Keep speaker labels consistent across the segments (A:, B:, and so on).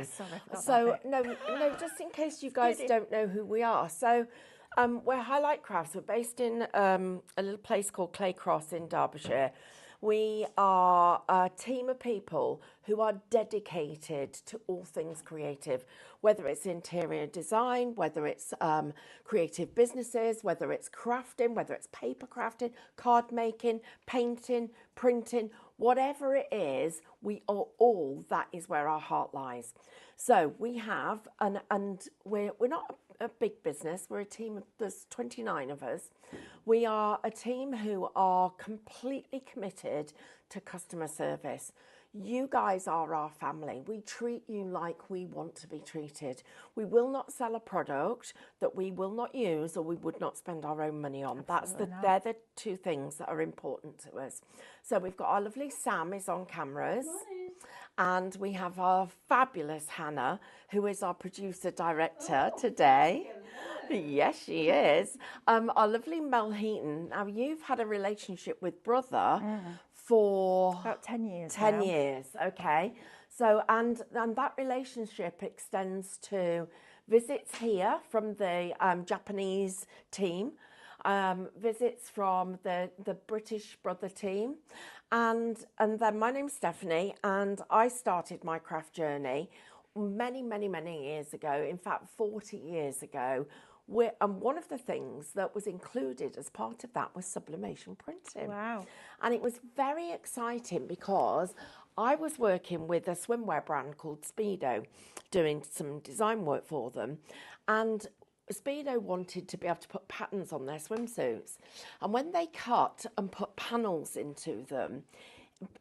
A: Yes, sorry, I forgot
B: So
A: that bit.
B: no, just in case you guys don't know who we are. So we're Highlight Crafts. We're based in a little place called Claycross in Derbyshire. We are a team of people who are dedicated to all things creative, whether it's interior design, whether it's creative businesses, whether it's crafting, whether it's paper crafting, card making, painting, printing, whatever it is, we are all, that is where our heart lies. So we have, and we're not a big business, we're a team of, there's 29 of us. We are a team who are completely committed to customer service. You guys are our family. We treat you like we want to be treated. We will not sell a product that we will not use or we would not spend our own money on. They're the two things that are important to us. So we've got our lovely Sam is on cameras. And we have our fabulous Hannah, who is our producer director today. Yes, she is. Our lovely Mel Heaton. Now, you've had a relationship with Brother for...
A: About 10 years
B: 10
A: now.
B: years, okay. So, and that relationship extends to visits here from the Japanese team, visits from the British Brother team. And then my name's Stephanie, and I started my craft journey many, many, many years ago, in fact, 40 years ago. And one of the things that was included as part of that was sublimation printing.
A: Wow.
B: And it was very exciting because I was working with a swimwear brand called Speedo, doing some design work for them. And Speedo wanted to be able to put patterns on their swimsuits. And when they cut and put panels into them,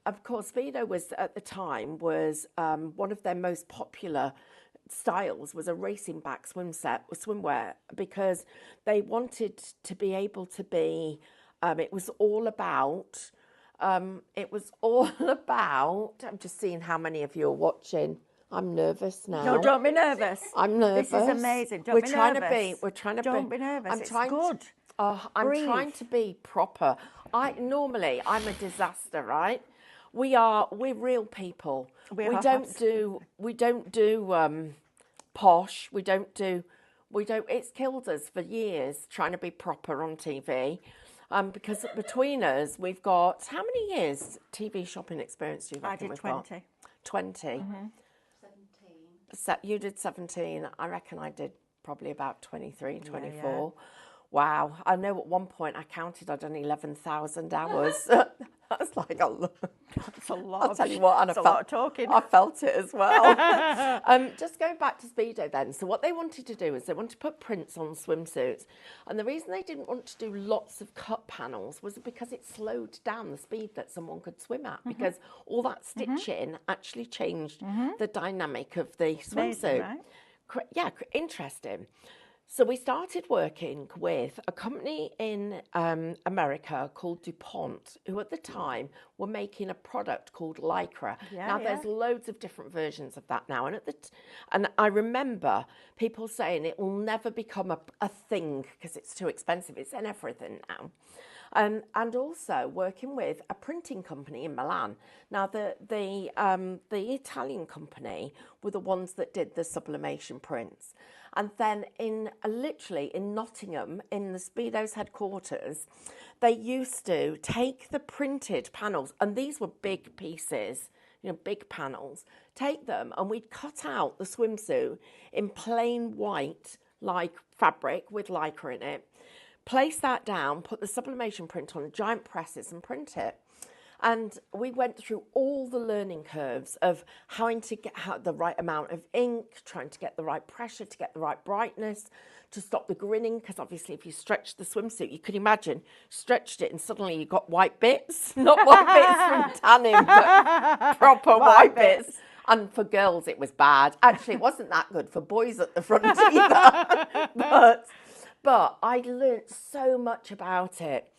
B: of course, Speedo was, at the time, was one of their most popular styles was a racing back swimwear, because they wanted to be able to be, it was all about, I'm just seeing how many of you are watching. I'm nervous now.
A: No, don't be nervous.
B: I'm nervous.
A: This is amazing. Don't
B: We're
A: be
B: trying
A: nervous.
B: to
A: Don't be nervous. It's good.
B: I'm
A: Breathe.
B: trying to be proper. Normally I'm a disaster, right? We're real people. We don't do posh. It's killed us for years trying to be proper on TV. Because between us, we've got, how many years TV shopping experience do you reckon we've got?
A: 20.
B: 20.
C: 17.
B: You did 17. I reckon I did probably about 23, 24.
A: Yeah.
B: Wow. I know at one point I counted I'd done 11,000 hours. That's like a lot.
A: That's a lot.
B: I'll tell you what, and
A: a lot of talking.
B: I felt it as well. Just going back to Speedo then. So what they wanted to do is they wanted to put prints on swimsuits. And the reason they didn't want to do lots of cut panels was because it slowed down the speed that someone could swim at, because all that stitching actually changed the dynamic of the swimsuit.
A: Amazing, right?
B: Yeah, interesting. So we started working with a company in America called DuPont, who at the time were making a product called Lycra. There's loads of different versions of that now. And I remember people saying it will never become a thing because it's too expensive. It's in everything now. And also working with a printing company in Milan. Now, the Italian company were the ones that did the sublimation prints. And then literally in Nottingham, in the Speedo's headquarters, they used to take the printed panels, and these were big pieces, big panels, take them, and we'd cut out the swimsuit in plain white, like fabric with lycra in it, place that down, put the sublimation print on giant presses and print it. And we went through all the learning curves of how to get the right amount of ink, trying to get the right pressure, to get the right brightness, to stop the grinning, because obviously if you stretch the swimsuit, you could imagine, stretched it and suddenly you got white bits, not white bits from tanning, but proper white bits. And for girls, it was bad. Actually, it wasn't that good for boys at the front either. But I learnt so much about it.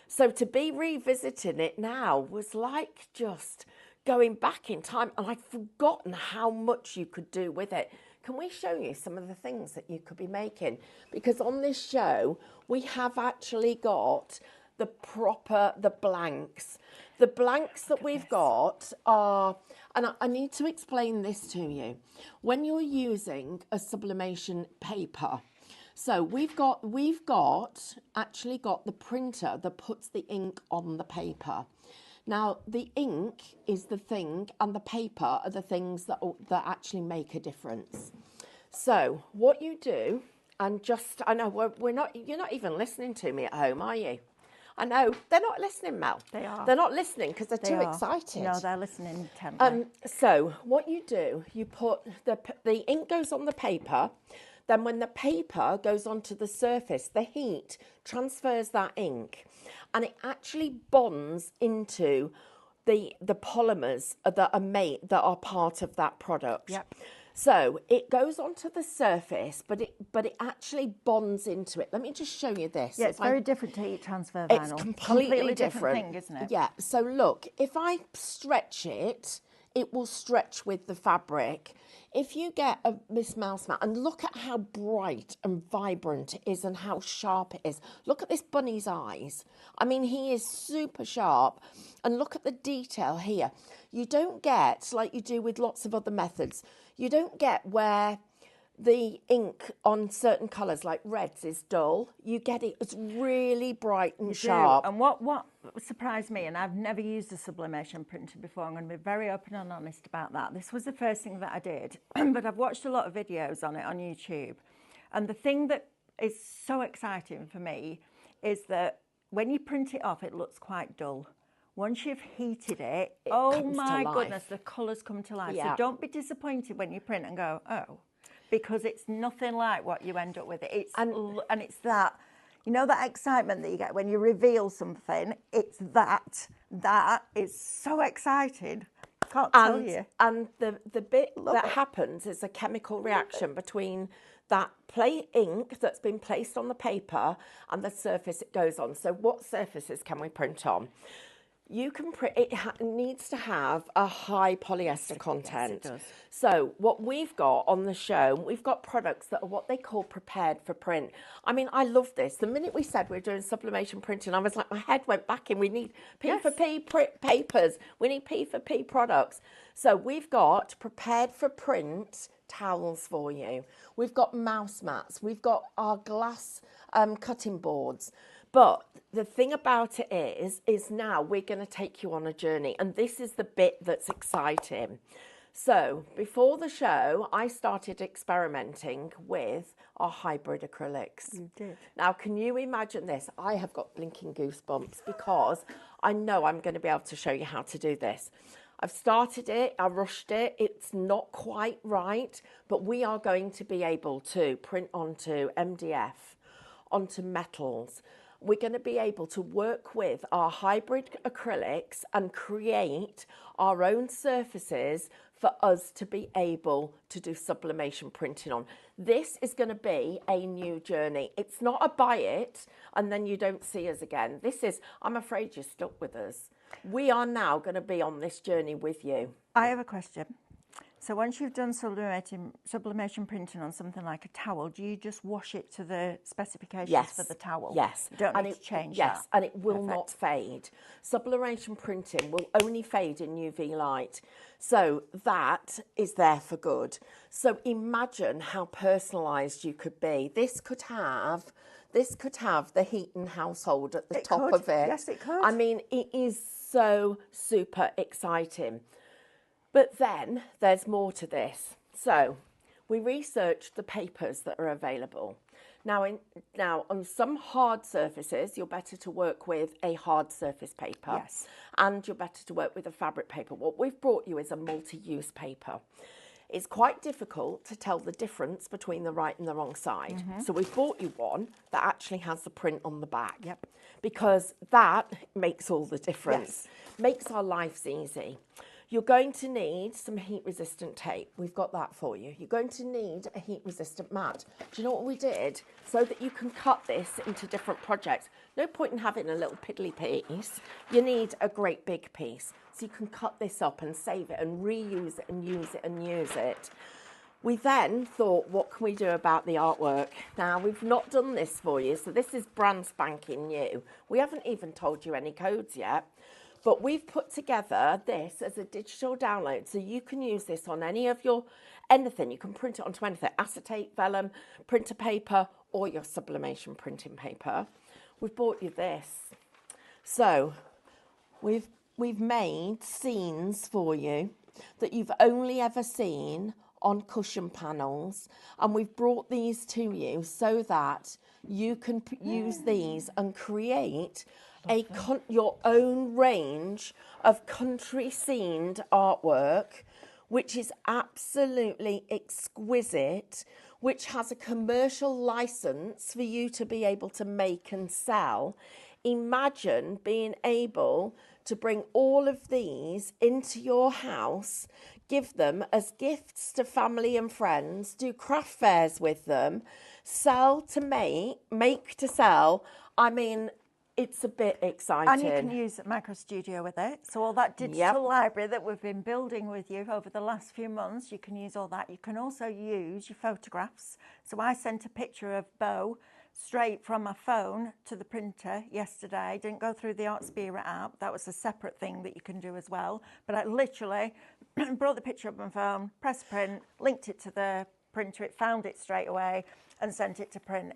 B: So to be revisiting it now was like just going back in time, and I'd forgotten how much you could do with it. Can we show you some of the things that you could be making? Because on this show, we have actually got the blanks. The blanks that we've got are, and I need to explain this to you. When you're using a sublimation paper, so we've actually got the printer that puts the ink on the paper. Now, the ink is the thing, and the paper are the things that actually make a difference. So what you do, and just, I know you're not even listening to me at home, are you? I know, they're not listening, Mel.
A: They are.
B: They're not listening because they're too excited.
A: No, they're listening intently.
B: So what you do, you put, the ink goes on the paper, then when the paper goes onto the surface, the heat transfers that ink, and it actually bonds into the polymers that are part of that product.
A: Yep.
B: So it goes onto the surface, but it actually bonds into it. Let me just show you this.
A: Yeah, it's very different to heat transfer vinyl.
B: It's completely
A: different thing, isn't it?
B: Yeah. So look, if I stretch it, it will stretch with the fabric. If you get this mouse mat, and look at how bright and vibrant it is and how sharp it is. Look at this bunny's eyes. I mean, he is super sharp. And look at the detail here. You don't get, like you do with lots of other methods, you don't get where the ink on certain colours, like reds, is dull. You get it, it's really bright and sharp.
A: And what surprised me, and I've never used a sublimation printer before, I'm going to be very open and honest about that. This was the first thing that I did, but I've watched a lot of videos on it on YouTube. And the thing that is so exciting for me is that when you print it off, it looks quite dull. Once you've heated it, oh my goodness, the colours come to life.
B: Yeah.
A: So don't be disappointed when you print and go, oh, because it's nothing like what you end up with. And it's that, you know, that excitement that you get when you reveal something. It's that is so exciting. Can't tell you.
B: And the bit that happens is a chemical reaction between that ink that's been placed on the paper and the surface it goes on. So what surfaces can we print on? You can print, it needs to have a high polyester content.
A: Yes, it does.
B: So what we've got on the show, we've got products that are what they call prepared for print. I mean, I love this. The minute we said we were doing sublimation printing, I was like, my head went back in. We need P for P papers. We need P for P products. So we've got prepared for print towels for you. We've got mouse mats. We've got our glass cutting boards. But the thing about it is now we're going to take you on a journey. And this is the bit that's exciting. So before the show, I started experimenting with our hybrid acrylics.
A: You did.
B: Now, can you imagine this? I have got blinking goosebumps because I know I'm going to be able to show you how to do this. I've started it, I rushed it, it's not quite right, but we are going to be able to print onto MDF, onto metals. We're going to be able to work with our hybrid acrylics and create our own surfaces for us to be able to do sublimation printing on. This is going to be a new journey. It's not a buy it and then you don't see us again. This is, I'm afraid you're stuck with us. We are now going to be on this journey with you.
A: I have a question. So once you've done sublimation printing on something like a towel, do you just wash it to the specifications for the towel?
B: Yes.
A: You don't need to change that?
B: Yes, and it will not fade. Sublimation printing will only fade in UV light. So that is there for good. So imagine how personalised you could be. This could have the Heaton household at the top of it.
A: Yes, it could.
B: I mean, it is so super exciting. But then there's more to this. So we researched the papers that are available. Now on some hard surfaces, you're better to work with a hard surface paper.
A: Yes.
B: And you're better to work with a fabric paper. What we've brought you is a multi-use paper. It's quite difficult to tell the difference between the right and the wrong side. Mm-hmm. So we've bought you one that actually has the print on the back.
A: Yep.
B: Because that makes all the difference.
A: Yes.
B: Makes our lives easy. You're going to need some heat-resistant tape. We've got that for you. You're going to need a heat-resistant mat. Do you know what we did? So that you can cut this into different projects. No point in having a little piddly piece. You need a great big piece. So you can cut this up and save it and reuse it and use it and use it. We then thought, what can we do about the artwork? Now, we've not done this for you, so this is brand spanking new. We haven't even told you any codes yet, but we've put together this as a digital download, so you can use this on anything. You can print it onto anything, acetate, vellum, printer paper, or your sublimation printing paper. We've bought you this. So we've made scenes for you that you've only ever seen on cushion panels, and we've brought these to you so that you can use these and create your own range of country scened artwork, which is absolutely exquisite, which has a commercial license for you to be able to make and sell. Imagine being able to bring all of these into your house, give them as gifts to family and friends, do craft fairs with them, sell to make to sell. I mean, it's a bit exciting.
A: And you can use Micro Studio with it. So all that digital library that we've been building with you over the last few months, you can use all that. You can also use your photographs. So I sent a picture of Bo straight from my phone to the printer yesterday. Didn't go through the Artspira app. That was a separate thing that you can do as well. But I literally brought the picture up on my phone, pressed print, linked it to the printer. It found it straight away and sent it to print.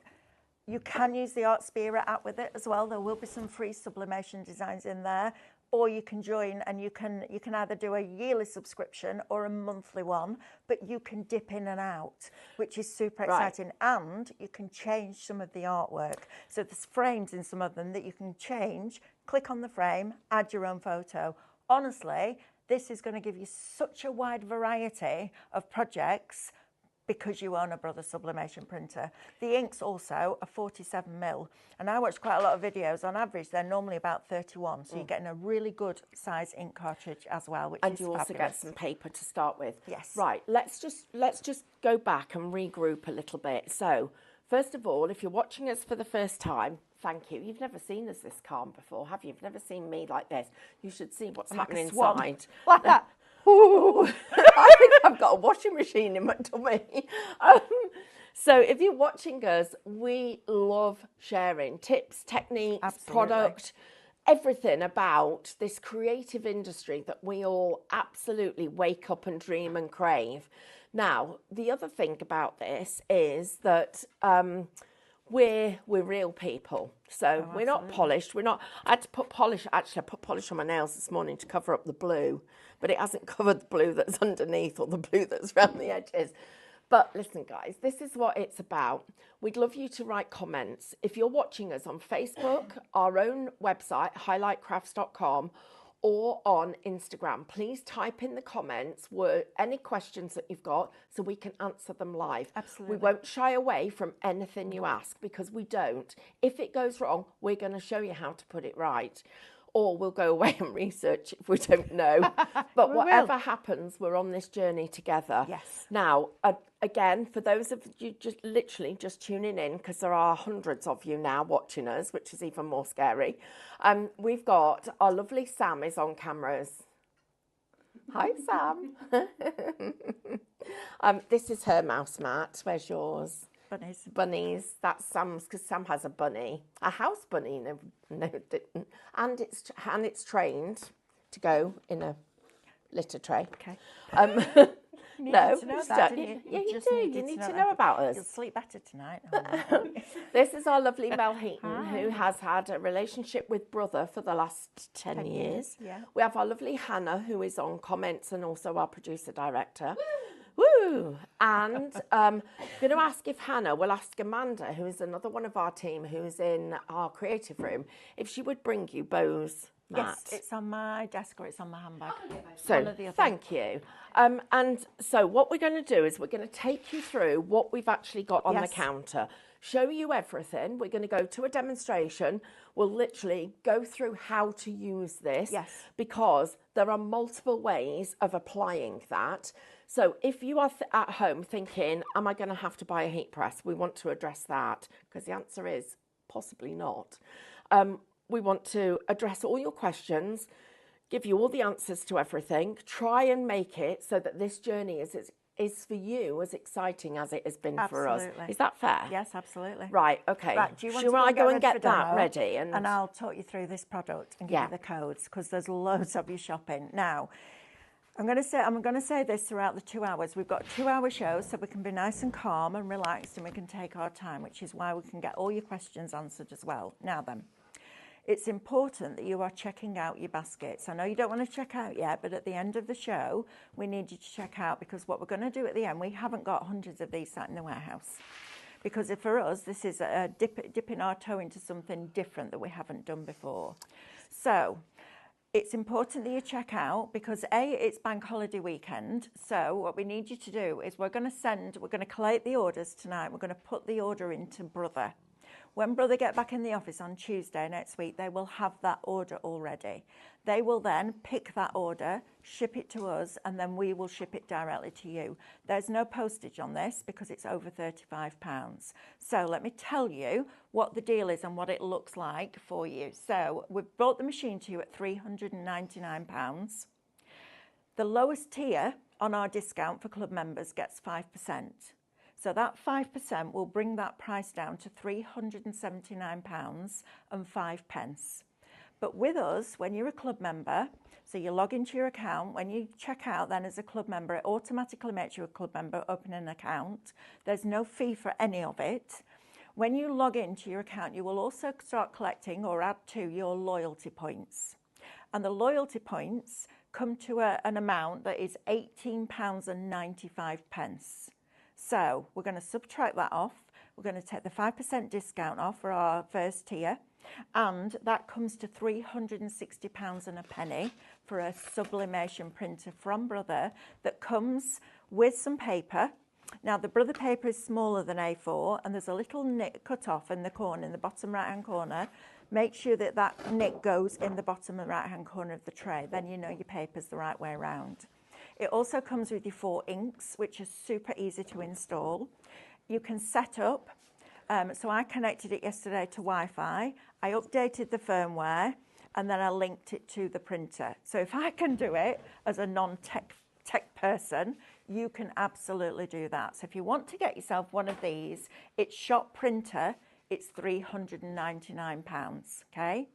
A: You can use the Artspira app with it as well. There will be some free sublimation designs in there, or you can join and you can either do a yearly subscription or a monthly one, but you can dip in and out, which is super exciting. And you can change some of the artwork. So there's frames in some of them that you can change, click on the frame, add your own photo. Honestly, this is going to give you such a wide variety of projects because you own a Brother Sublimation printer. The inks also are 47mm, and I watched quite a lot of videos. On average, they're normally about 31, so you're getting a really good size ink cartridge as well, which is fabulous.
B: And you also get some paper to start with.
A: Yes.
B: Right, let's just go back and regroup a little bit. So, first of all, if you're watching us for the first time, thank you. You've never seen us this calm before, have you? You've never seen me like this. You should see what's happening inside.
A: Like that.
B: Ooh, I think I've got a washing machine in my tummy. So if you're watching us, we love sharing tips, techniques, product, everything about this creative industry that we all absolutely wake up and dream and crave. Now, the other thing about this is that we're real people. So we're not polished. I had to put polish, actually I put polish on my nails this morning to cover up the blue, but it hasn't covered the blue that's underneath or the blue that's around the edges. But listen, guys, this is what it's about. We'd love you to write comments. If you're watching us on Facebook, our own website, highlightcrafts.com, or on Instagram, please type in the comments any questions that you've got so we can answer them live.
A: Absolutely.
B: We won't shy away from anything you ask because we don't. If it goes wrong, we're going to show you how to put it right. Or we'll go away and research if we don't know. But whatever happens, we're on this journey together.
A: Yes.
B: Now, again, for those of you just tuning in, because there are hundreds of you now watching us, which is even more scary, we've got our lovely Sam is on cameras. Hi, Sam. This is her mouse mat. Where's yours? Bunnies. That's Sam's, because Sam has a bunny, a house bunny. No, it didn't. And it's trained to go in a litter tray.
A: Okay.
B: You
A: need to know that,
B: you do. You need to know about us.
A: You'll sleep better tonight.
B: This is our lovely Mel Heaton, who has had a relationship with Brother for the last 10 years.
A: Yeah.
B: We have our lovely Hannah, who is on comments and also our producer director. Woo! And I'm going to ask if Hannah will ask Amanda, who is another one of our team, who's in our creative room, if she would bring you Bo's mat.
A: Yes, it's on my desk or it's on my handbag.
B: So, thank you. And so what we're going to do is we're going to take you through what we've actually got on the counter, show you everything. We're going to go to a demonstration. We'll literally go through how to use this because there are multiple ways of applying that. So if you are at home thinking, am I going to have to buy a heat press? We want to address that because the answer is possibly not. We want to address all your questions, give you all the answers to everything, try and make it so that this journey is as is for you as exciting as it has been for us.
A: Absolutely.
B: Is that fair?
A: Yes, absolutely.
B: Right, okay.
A: Right, do you want
B: Shall
A: to
B: I go and
A: ready
B: get
A: for
B: that
A: demo?
B: ready?
A: And I'll talk you through this product and give
B: Yeah.
A: you the codes, because there's loads of you shopping. Now, I'm going to say this throughout the 2 hours. We've got a 2-hour show, so we can be nice and calm and relaxed, and we can take our time, which is why we can get all your questions answered as well. Now then, it's important that you are checking out your baskets. I know you don't want to check out yet, but at the end of the show, we need you to check out, because what we're going to do at the end, we haven't got hundreds of these sat in the warehouse. Because for us, this is dipping our toe into something different that we haven't done before. So it's important that you check out, because it's bank holiday weekend. So what we need you to do is we're going to collate the orders tonight. We're going to put the order into Brother. When Brother get back in the office on Tuesday next week, they will have that order already. They will then pick that order, ship it to us, and then we will ship it directly to you. There's no postage on this because it's over £35. So let me tell you what the deal is and what it looks like for you. So we've brought the machine to you at £399. The lowest tier on our discount for club members gets 5%. So that 5% will bring that price down to £379.05. But with us, when you're a club member, so you log into your account, when you check out then as a club member, it automatically makes you a club member, open an account. There's no fee for any of it. When you log into your account, you will also start collecting or add to your loyalty points. And the loyalty points come to an amount that is £18.95. So we're going to subtract that off. We're going to take the 5% discount off for our first tier, and that comes to £360 and a penny for a sublimation printer from Brother that comes with some paper. Now the Brother paper is smaller than A4, and there's a little nick cut off in the corner, in the bottom right hand corner. Make sure that that nick goes in the bottom right hand corner of the tray, then you know your paper's the right way around. It also comes with your 4 inks, which is super easy to install. You can set up, so I connected it yesterday to Wi-Fi. I updated the firmware, and then I linked it to the printer. So if I can do it as a non-tech person, you can absolutely do that. So if you want to get yourself one of these, it's Shop Printer, it's £399, okay?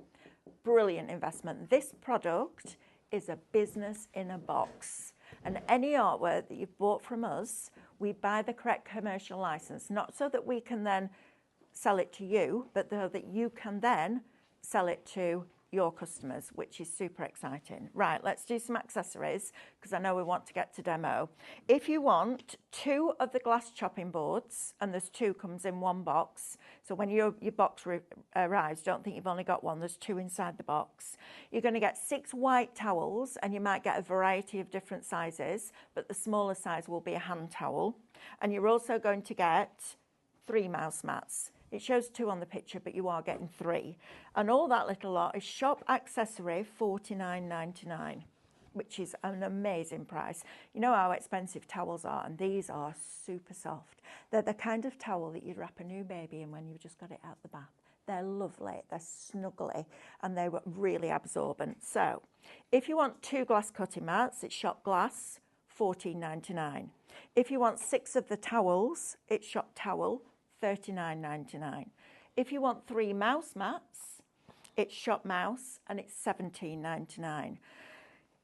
A: Brilliant investment. This product is a business in a box. And any artwork that you've bought from us, we buy the correct commercial license, not so that we can then sell it to you, but so that you can then sell it to your customers, which is super exciting. Right, let's do some accessories, because I know we want to get to demo. If you want 2 of the glass chopping boards, and there's 2 comes in 1 box, so when your box arrives, don't think you've only got 1, there's 2 inside the box. You're going to get 6 white towels, and you might get a variety of different sizes, but the smaller size will be a hand towel. And you're also going to get 3 mouse mats. It shows 2 on the picture, but you are getting 3. And all that little lot is shop accessory $49.99, which is an amazing price. You know how expensive towels are, and these are super soft. They're the kind of towel that you'd wrap a new baby in when you've just got it out the bath. They're lovely, they're snuggly, and they're really absorbent. So if you want 2 glass cutting mats, it's Shop Glass, $14.99. If you want 6 of the towels, it's Shop Towel, $39.99. If you want 3 mouse mats, it's Shop Mouse, and it's $17.99.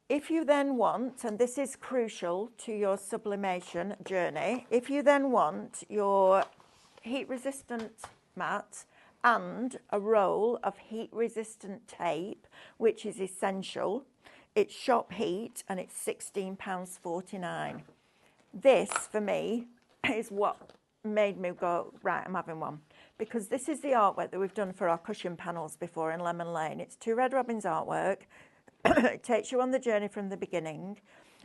A: If you then want, and this is crucial to your sublimation journey, if you then want your heat-resistant mat and a roll of heat-resistant tape, which is essential, it's Shop Heat, and it's £16.49. This, for me, is what made me go, right, I'm having one. Because this is the artwork that we've done for our cushion panels before in Lemon Lane. It's 2 Red Robins artwork. It takes you on the journey from the beginning.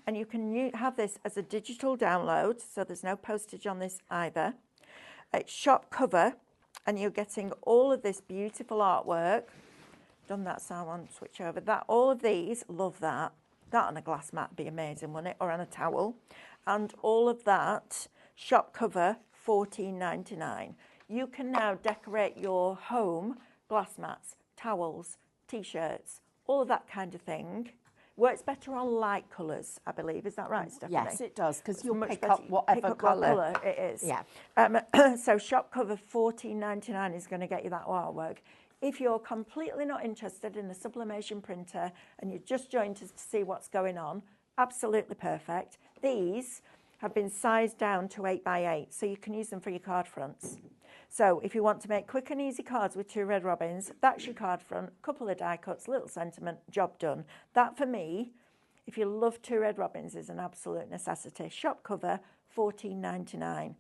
A: And you can have this as a digital download, so there's no postage on this either. It's shop cover, and you're getting all of this beautiful artwork. Done that, so I want to switch over. All of these, love that. That on a glass mat would be amazing, wouldn't it? Or on a towel. And all of that, shop cover, $14.99. You can now decorate your home, glass mats, towels, t-shirts, all of that kind of thing, Works better on light colours, I believe. Is that right, Stephanie?
B: Yes, it does, because you'll
A: Much
B: pick
A: better-
B: up whatever
A: what
B: colour.
A: colour it is.
B: Yeah.
A: So shop cover $14.99 is going to get you that artwork. If you're completely not interested in a sublimation printer and you've just joined us to see what's going on, absolutely perfect. These have been sized down to 8x8, so you can use them for your card fronts. So if you want to make quick and easy cards with 2 red robins, that's your card front, couple of die cuts, little sentiment, job done. That for me, if you love 2 red robins, is an absolute necessity. Shop cover, $14.99.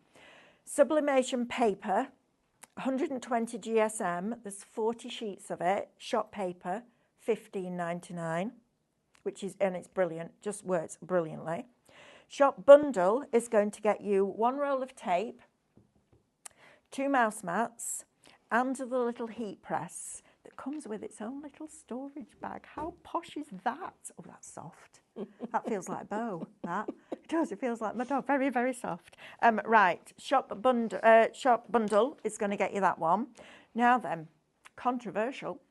A: Sublimation paper, 120 GSM, there's 40 sheets of it. Shop paper, $15.99, and it's brilliant, just works brilliantly. Shop bundle is going to get you 1 roll of tape, 2 mouse mats, and the little heat press that comes with its own little storage bag. How posh is that? Oh, that's soft. That feels like Bo, that. It does, it feels like my dog. Very, very soft. Right, shop bundle is going to get you that one. Now then, controversial.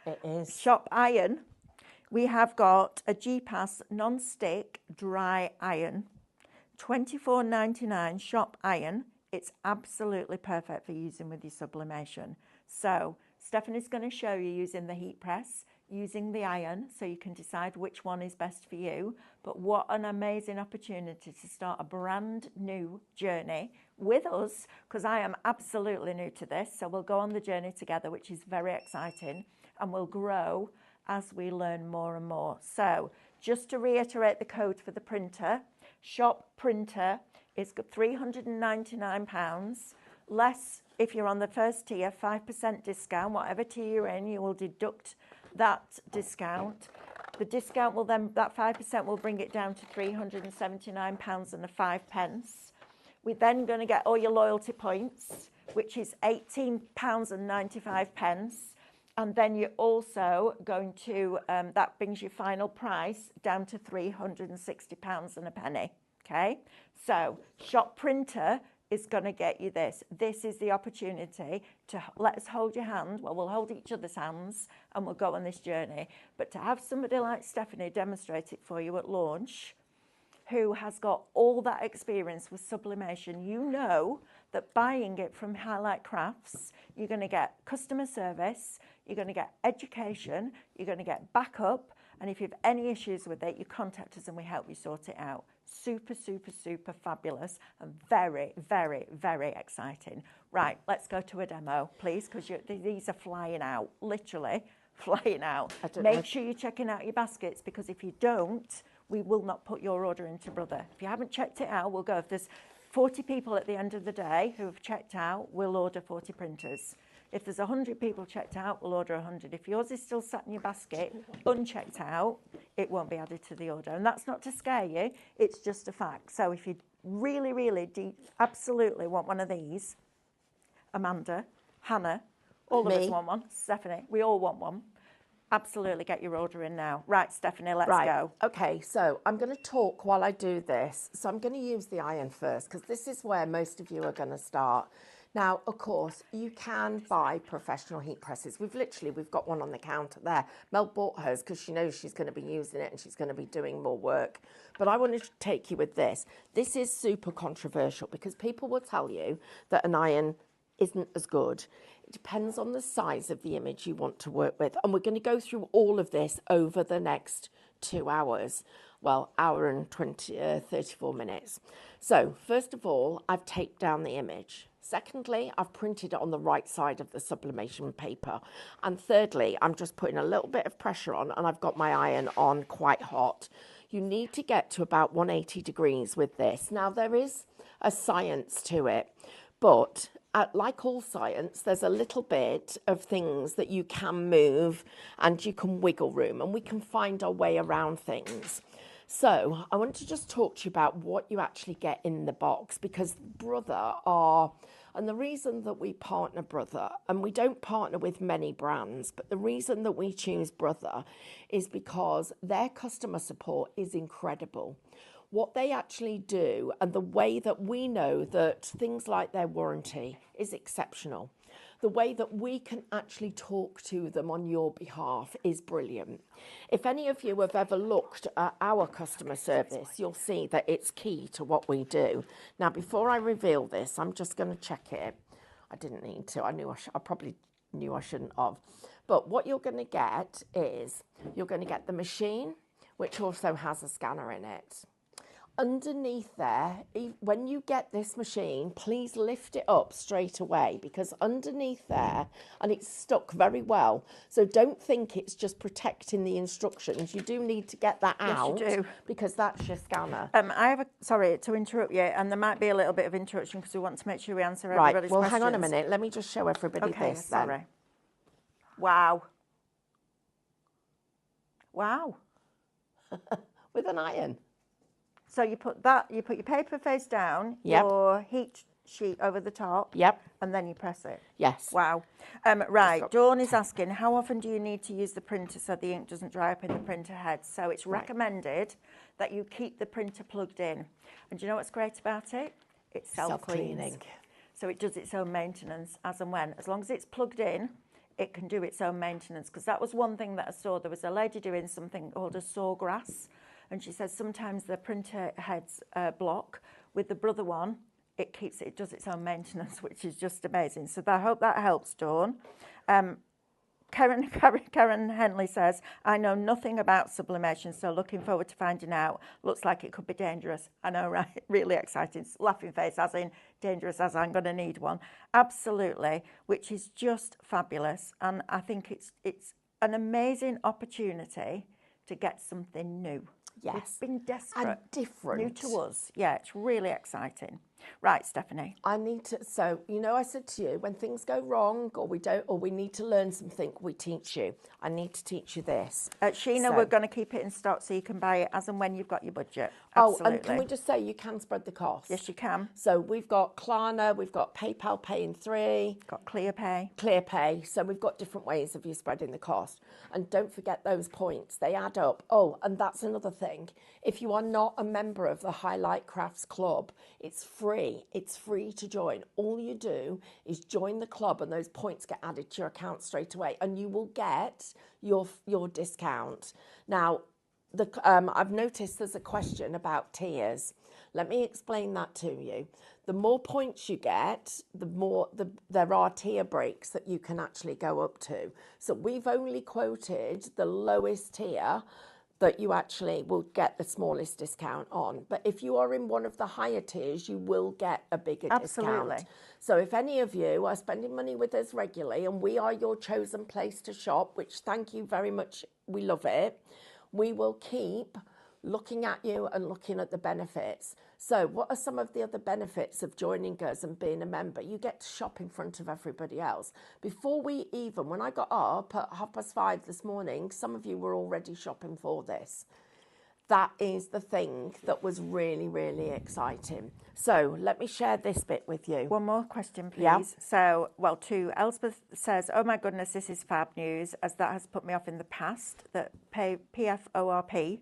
B: It is.
A: Shop iron. We have got a G-Pass non-stick dry iron, $24.99 shop iron. It's absolutely perfect for using with your sublimation. So Stephanie's going to show you using the heat press, using the iron, so you can decide which one is best for you. But what an amazing opportunity to start a brand new journey with us, because I am absolutely new to this. So we'll go on the journey together, which is very exciting, and we'll grow as we learn more and more. So just to reiterate the code for the printer, shop printer is £399, less if you're on the first tier, 5% discount. Whatever tier you're in, you will deduct that discount. The discount will then, that 5% will bring it down to £379 and 5 pence. We're then going to get all your loyalty points, which is £18 and 95 pence. And then you're also going to, that brings your final price down to £360 and a penny. Okay, so shop printer is going to get you this. This is the opportunity to let us hold your hand. Well, we'll hold each other's hands and we'll go on this journey. But to have somebody like Stephanie demonstrate it for you at launch, who has got all that experience with sublimation, you know that buying it from Highlight Crafts, you're going to get customer service, you're going to get education, you're going to get backup, and if you have any issues with it, you contact us and we help you sort it out. Super, super, super fabulous and very, very, very exciting. Right, let's go to a demo, please, because these are flying out, literally flying out. Make sure you're checking out your baskets, because if you don't, we will not put your order into Brother. If you haven't checked it out, we'll go. If there's 40 people at the end of the day who have checked out, we'll order 40 printers. If there's 100 people checked out, we'll order 100. If yours is still sat in your basket, unchecked out, it won't be added to the order. And that's not to scare you, it's just a fact. So if you really, really absolutely want one of these, Amanda, Hannah, all of us want one, Stephanie, we all want one. Absolutely get your order in now. Right, Stephanie, let's go.
B: Okay, so I'm going to talk while I do this. So I'm going to use the iron first, because this is where most of you are going to start. Now, of course, you can buy professional heat presses. We've got one on the counter there. Mel bought hers because she knows she's going to be using it and she's going to be doing more work. But I wanted to take you with this. This is super controversial because people will tell you that an iron isn't as good. It depends on the size of the image you want to work with. And we're going to go through all of this over the next 2 hours. Well, hour and 34 minutes. So first of all, I've taped down the image. Secondly, I've printed it on the right side of the sublimation paper. And thirdly, I'm just putting a little bit of pressure on and I've got my iron on quite hot. You need to get to about 180 degrees with this. Now, there is a science to it, but like all science, there's a little bit of things that you can move and you can wiggle room and we can find our way around things. So I want to just talk to you about what you actually get in the box, because Brother are, and the reason that we partner Brother, and we don't partner with many brands, but the reason that we choose Brother is because their customer support is incredible. What they actually do and the way that we know that things like their warranty is exceptional. the way that we can actually talk to them on your behalf is brilliant. If any of you have ever looked at our customer service, you'll see that it's key to what we do. Now, before I reveal this, I'm just going to check it. I didn't need to. I probably knew I shouldn't have. But what you're going to get is you're going to get the machine, which also has a scanner in it. Underneath there, when you get this machine, please lift it up straight away, because underneath there, and it's stuck very well, so don't think it's just protecting the instructions. You do need to get that out.
A: Yes, you do.
B: Because that's your scanner.
A: Sorry to interrupt you, and there might be a little bit of interruption because we want to make sure we answer
B: Right,
A: everybody's
B: well,
A: questions.
B: hang on a minute. Let me just show everybody
A: Okay,
B: this then.
A: sorry. Wow. Wow.
B: With an iron.
A: So you put your paper face down,
B: Yep.
A: your heat sheet over the top,
B: Yep.
A: and then you press it.
B: Yes.
A: Wow. Right, Dawn is asking, how often do you need to use the printer so the ink doesn't dry up in the printer head? So it's recommended that you keep the printer plugged in. And do you know what's great about it? It's self-cleaning. So it does its own maintenance as and when. As long as it's plugged in, it can do its own maintenance. Because that was one thing that I saw. There was a lady doing something called a sawgrass. And she says sometimes the printer heads block. With the Brother one, it does its own maintenance, which is just amazing. So I hope that helps, Dawn. Karen Henley says, I know nothing about sublimation, so looking forward to finding out. Looks like it could be dangerous. I know, right? Really exciting. Laughing face, as in dangerous, as I'm going to need one. Absolutely, which is just fabulous. And I think it's an amazing opportunity to get something new.
B: Yes.
A: We've been desperate.
B: And different.
A: New to us. Yeah, it's really exciting. Right, Stephanie.
B: I need to, so, you know, I said to you, when things go wrong or we need to learn something, we teach you. I need to teach you this.
A: Sheena, we're going to keep it in stock so you can buy it as and when you've got your budget.
B: Oh,
A: Absolutely.
B: and can we just say you can spread the cost?
A: Yes, you can.
B: So we've got Klarna, we've got PayPal Pay in 3.
A: Got ClearPay.
B: ClearPay. So we've got different ways of you spreading the cost. And don't forget those points. They add up. Oh, and that's another thing. If you are not a member of the Highlight Crafts Club, it's free. It's free to join. All you do is join the club and those points get added to your account straight away and you will get your discount. Now, I've noticed there's a question about tiers. Let me explain that to you. The more points you get, there are tier breaks that you can actually go up to. So we've only quoted the lowest tier that you actually will get the smallest discount on. But if you are in one of the higher tiers, you will get a bigger discount. So if any of you are spending money with us regularly and we are your chosen place to shop, which thank you very much, we love it, we will keep looking at you and looking at the benefits. So what are some of the other benefits of joining us and being a member? You get to shop in front of everybody else. Before when I got up at 5:30 this morning, some of you were already shopping for this. That is the thing that was really, really exciting. So let me share this bit with you.
A: One more question, please.
B: Yeah.
A: So, two. Elspeth says, oh my goodness, this is fab news, as that has put me off in the past, that PFORP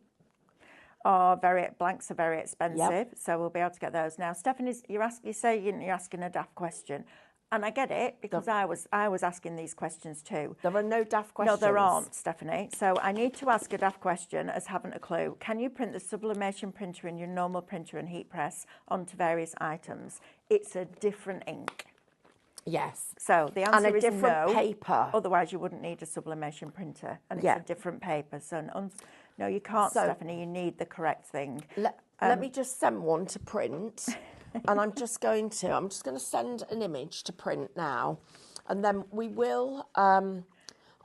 A: blanks are very expensive, so we'll be able to get those. Now, Stephanie, you're asking a daft question. And I get it, because I was asking these questions too.
B: There are no daft questions.
A: No, there aren't, Stephanie. So I need to ask a daft question, as haven't a clue. Can you print the sublimation printer in your normal printer and heat press onto various items? It's a different ink.
B: Yes.
A: So the answer
B: and a
A: is
B: different
A: no.
B: paper.
A: Otherwise, you wouldn't need a sublimation printer. And it's a different paper. So no, you can't, Stephanie. You need the correct thing.
B: Let me just send one to print. And I'm just going to send an image to print now. And then we will, I'm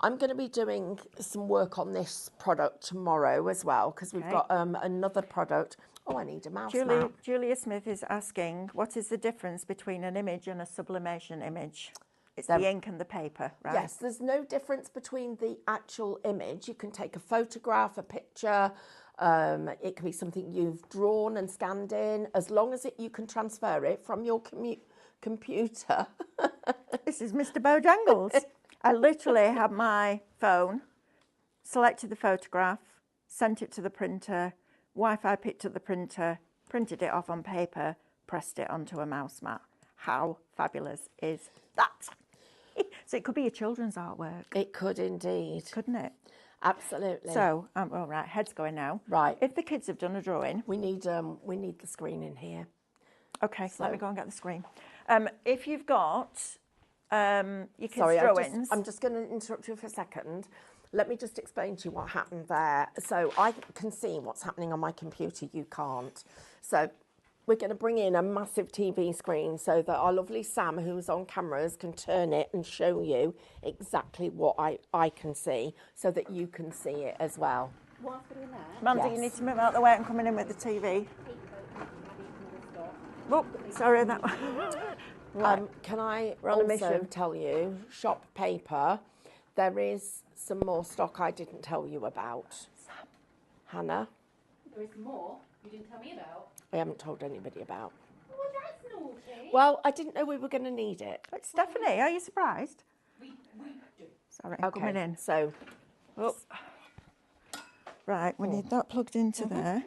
B: going to be doing some work on this product tomorrow as well, because we've got another product. Oh, I need a mouse map.
A: Julia Smith is asking, what is the difference between an image and a sublimation image? It's the ink and the paper, right?
B: Yes, there's no difference between the actual image. You can take a photograph, a picture. It can be something you've drawn and scanned in, as long as you can transfer it from your computer.
A: This is Mr. Bojangles. I literally had my phone, selected the photograph, sent it to the printer, Wi-Fi picked up the printer, printed it off on paper, pressed it onto a mouse mat. How fabulous is that? So it could be your children's artwork,
B: It could indeed.
A: couldn't it?
B: Absolutely.
A: So, all right, head's going now.
B: Right.
A: If the kids have done a drawing,
B: We need the screen in here.
A: okay, let me go and get the screen. If you've got your kids'
B: Sorry,
A: drawings,
B: I'm just going to interrupt you for a second. Let me just explain to you what happened there. So I can see what's happening on my computer. You can't. So we're going to bring in a massive TV screen so that our lovely Sam, who's on cameras, can turn it and show you exactly what I can see so that you can see it as well.
A: Mandy,
B: Yes.
A: you need to move out of the way and come in with the TV. Oh, sorry, that one.
B: Can I
A: We're on a
B: also
A: mission.
B: tell you, shop paper, there is some more stock I didn't tell you about. Hannah,
C: There is more you didn't tell me about.
B: I haven't told anybody about.
C: Well, that's naughty.
B: Well, I didn't know we were going to need it.
A: Stephanie, are you surprised?
C: We do.
A: Sorry, I'm coming in.
B: So,
A: Oh. Right, we need that plugged into there.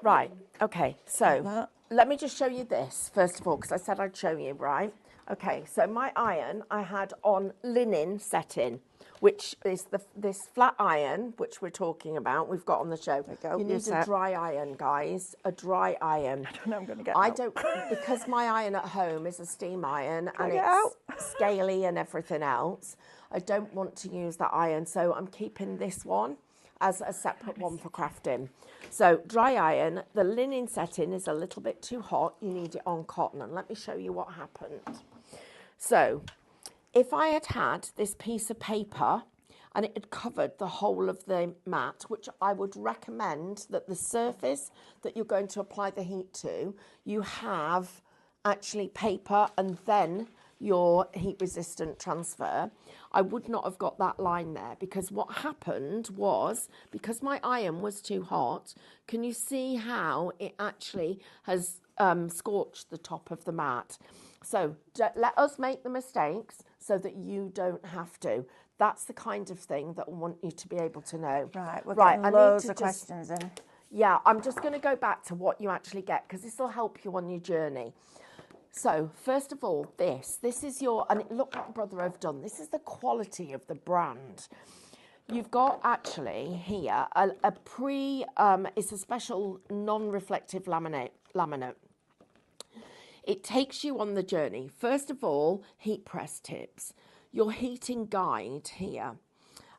B: right, okay, so
A: That.
B: let me just show you this, first of all, because I said I'd show you, right? Okay, so my iron I had on linen setting, which is this flat iron, which we're talking about, we've got on the show.
A: There you go,
B: You
A: you're
B: need a
A: set.
B: dry iron, guys, a dry iron.
A: I don't know I'm going to get
B: I
A: out.
B: don't, because my iron at home is a steam iron and
A: get
B: it's scaly and everything else, I don't want to use that iron, so I'm keeping this one as a separate one for crafting. So dry iron, the linen setting is a little bit too hot, you need it on cotton, and let me show you what happened. So if I had had this piece of paper and it had covered the whole of the mat, which I would recommend that the surface that you're going to apply the heat to, you have actually paper and then your heat resistant transfer, I would not have got that line there, because what happened was, because my iron was too hot, can you see how it actually has scorched the top of the mat? So let us make the mistakes so that you don't have to. That's the kind of thing that I want you to be able to know.
A: Right, we're
B: Right,
A: getting
B: I need
A: loads
B: to
A: of
B: just-
A: questions in.
B: Yeah, I'm just going to go back to what you actually get, because this will help you on your journey. So, first of all, this is your, and look what Brother have done. This is the quality of the brand. You've got actually here it's a special non-reflective laminate. It takes you on the journey. First of all, heat press tips, your heating guide here.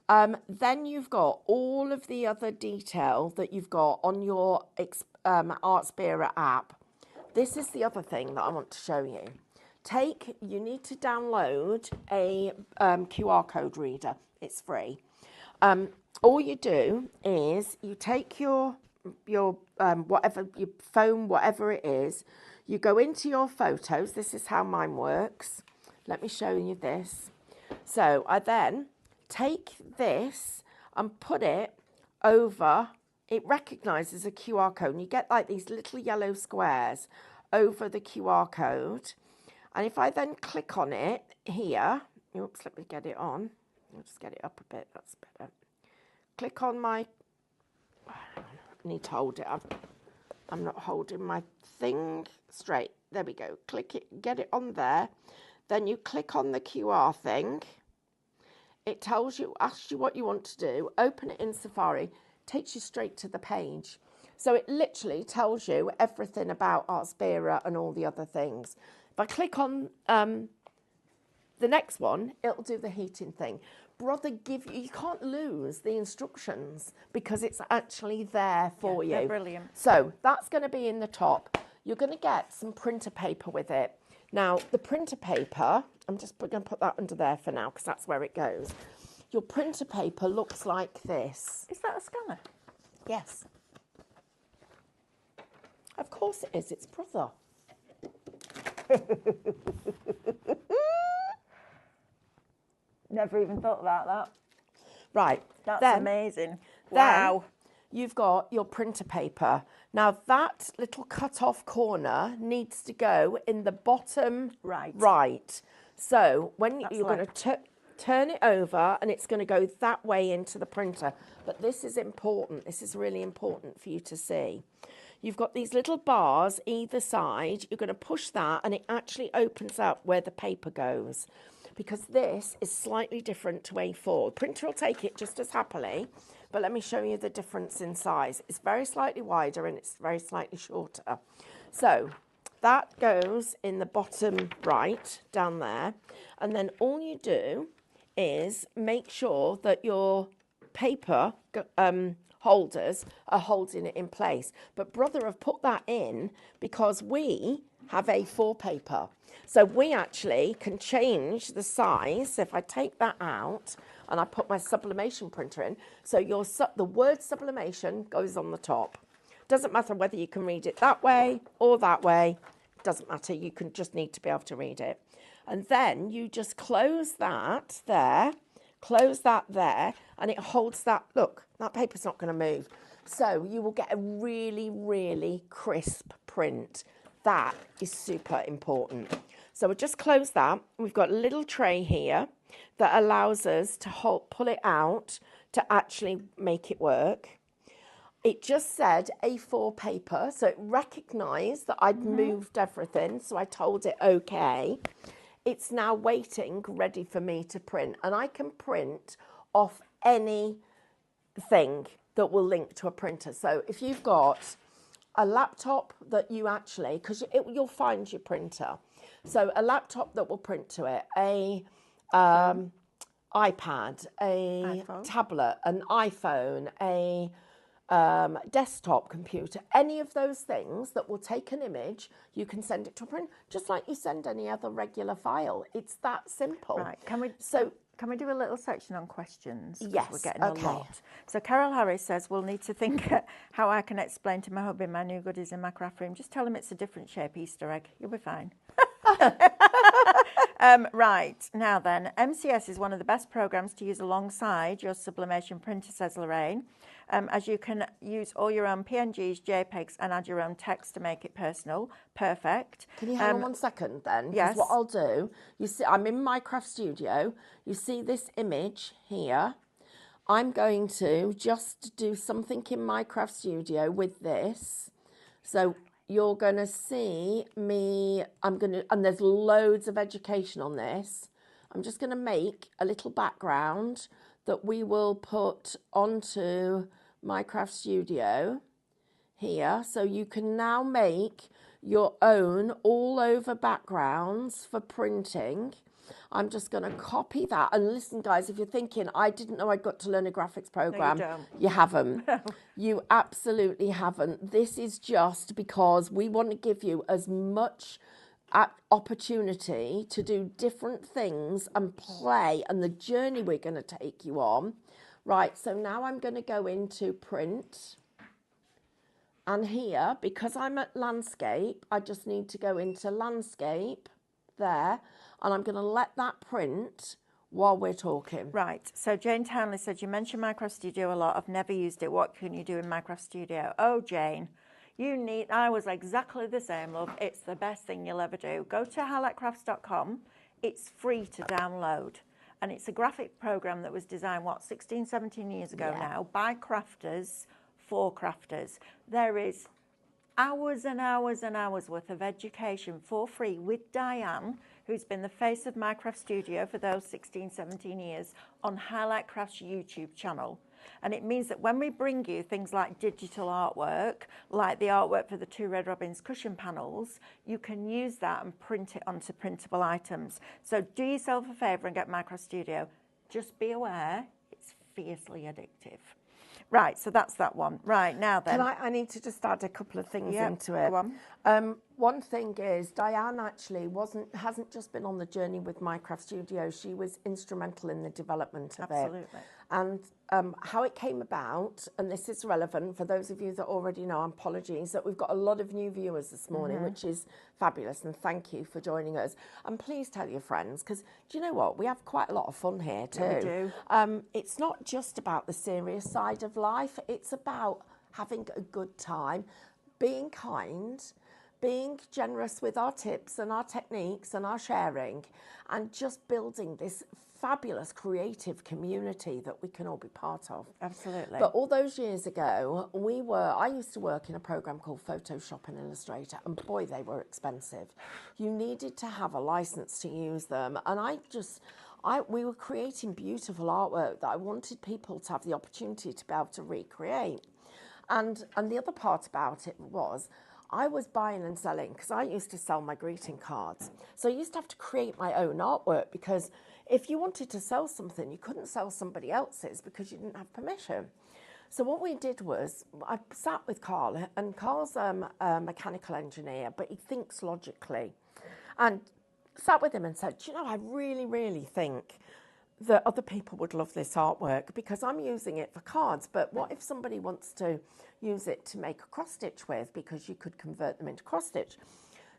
B: Then you've got all of the other detail that you've got on your Artspira app. This is the other thing that I want to show you. You need to download a QR code reader. It's free. All you do is you take your whatever, your phone, whatever it is, you go into your photos. This is how mine works. Let me show you this. So I then take this and put it over. It recognises a QR code, and you get like these little yellow squares over the QR code. And if I then click on it here, oops, let me get it on. I'll just get it up a bit, that's better. Click on my, I need to hold it up. I'm not holding my thing straight. There we go. Click it, get it on there. Then you click on the QR thing. It tells you, asks you what you want to do. Open it in Safari. Takes you straight to the page. So it literally tells you everything about Artspira and all the other things. If I click on the next one, it'll do the heating thing. Brother, you can't lose the instructions because it's actually there for you.
A: They're brilliant.
B: So that's going to be in the top. You're going to get some printer paper with it. Now, the printer paper, I'm just going to put that under there for now because that's where it goes. Your printer paper looks like this.
A: Is that a scanner?
B: Yes. Of course it is. It's Brother.
A: Never even thought about that.
B: Right.
A: That's amazing.
B: Then
A: Wow.
B: you've got your printer paper. Now that little cut off corner needs to go in the bottom right. So when you're going to turn it over and it's going to go that way into the printer. But this is important. This is really important for you to see. You've got these little bars either side. You're going to push that and it actually opens up where the paper goes. because this is slightly different to A4. The printer will take it just as happily, but let me show you the difference in size. It's very slightly wider and it's very slightly shorter. So that goes in the bottom right down there, and then all you do is make sure that your paper holders are holding it in place. But Brother have put that in because we have A4 paper. So we actually can change the size. So if I take that out and I put my sublimation printer in, so the word sublimation goes on the top. Doesn't matter whether you can read it that way or that way. Doesn't matter. You can just need to be able to read it. And then you just close that there, and it holds that. Look, that paper's not going to move. So you will get a really, really crisp print. That is super important. So we'll just close that. We've got a little tray here that allows us to pull it out to actually make it work. It just said A4 paper, so it recognised that I'd moved everything, so I told it okay. It's now waiting, ready for me to print, and I can print off anything that will link to a printer. So if you've got a laptop that you actually, because you'll find your printer, so a laptop that will print to it, a iPad, a tablet, an iPhone, a desktop computer, any of those things that will take an image, you can send it to a print, just like you send any other regular file. It's that simple.
A: Right. Can we do a little section on questions?
B: Yes.
A: We're getting a lot. So Carol Harris says, we'll need to think how I can explain to my hubby my new goodies in my craft room. Just tell him it's a different shape Easter egg. You'll be fine. Right, now then, MCS is one of the best programs to use alongside your sublimation printer, says Lorraine, as you can use all your own PNGs, JPEGs, and add your own text to make it personal. Perfect.
B: Can you hang on 1 second then?
A: Yes.
B: What I'll do, you see, I'm in my craft studio. You see this image here. I'm going to just do something in my craft studio with this. So you're going to see me, and there's loads of education on this. I'm just going to make a little background that we will put onto my craft studio here. So you can now make your own all over backgrounds for printing. I'm just going to copy that. And listen, guys, if you're thinking, I didn't know I'd got to learn a graphics program.
A: No, you don't.
B: You haven't.
A: No.
B: You absolutely haven't. This is just because we want to give you as much opportunity to do different things and play, and the journey we're going to take you on. Right, so now I'm going to go into print. And here, because I'm at landscape, I just need to go into landscape there. And I'm going to let that print while we're talking.
A: Right, so Jane Townley said, you mentioned Minecraft Studio a lot. I've never used it. What can you do in Minecraft Studio? Oh, Jane, I was exactly the same, love. It's the best thing you'll ever do. Go to highlightcrafts.com. It's free to download. And it's a graphic program that was designed, 16, 17 years ago now, by crafters for crafters. There is hours and hours and hours worth of education for free with Diane, who's been the face of Minecraft Studio for those 16, 17 years, on Highlight Crafts YouTube channel. And it means that when we bring you things like digital artwork, like the artwork for the 2 Red Robins cushion panels, you can use that and print it onto printable items. So do yourself a favour and get Minecraft Studio. Just be aware, it's fiercely addictive. Right, so that's that one. Right, now then.
B: I need to just add a couple of things into it.
A: Go on.
B: One thing is, Diane actually hasn't just been on the journey with Minecraft Studio, she was instrumental in the development of it.
A: Absolutely.
B: And how it came about, and this is relevant for those of you that already know, apologies, that we've got a lot of new viewers this morning, which is fabulous, and thank you for joining us. And please tell your friends, because do you know what? We have quite a lot of fun here too.
A: Yeah, we do.
B: It's not just about the serious side of life, it's about having a good time, being kind, being generous with our tips and our techniques and our sharing, and just building this fabulous creative community that we can all be part of.
A: Absolutely.
B: But all those years ago, I used to work in a program called Photoshop and Illustrator, and boy, they were expensive. You needed to have a license to use them, and we were creating beautiful artwork that I wanted people to have the opportunity to be able to recreate. And the other part about it was, I was buying and selling, because I used to sell my greeting cards. So I used to have to create my own artwork, because if you wanted to sell something, you couldn't sell somebody else's because you didn't have permission. So what we did was, I sat with Carl, and Carl's a mechanical engineer, but he thinks logically. And sat with him and said, "Do you know, I really, really think that other people would love this artwork, because I'm using it for cards, but what if somebody wants to use it to make a cross stitch with, because you could convert them into cross stitch?"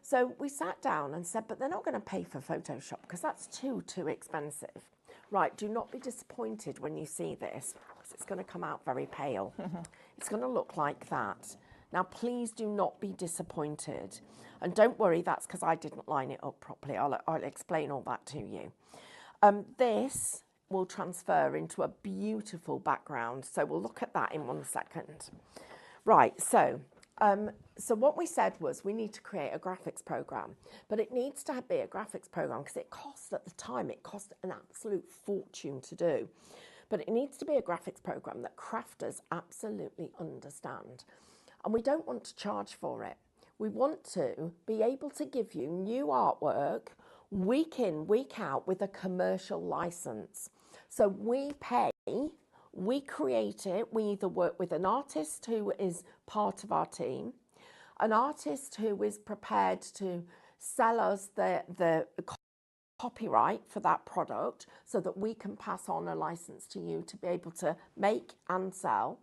B: So we sat down and said, but they're not going to pay for Photoshop because that's too expensive. Right, do not be disappointed when you see this, because it's going to come out very pale. It's going to look like that. Now, please do not be disappointed. And don't worry, that's because I didn't line it up properly. I'll explain all that to you. This will transfer into a beautiful background. So we'll look at that in 1 second. Right, so what we said was we need to create a graphics program, but it needs to be a graphics program because it cost, at the time, it cost an absolute fortune to do. But it needs to be a graphics program that crafters absolutely understand. And we don't want to charge for it. We want to be able to give you new artwork week in, week out with a commercial license. So we pay, we create it, we either work with an artist who is part of our team, an artist who is prepared to sell us the copyright for that product so that we can pass on a license to you to be able to make and sell,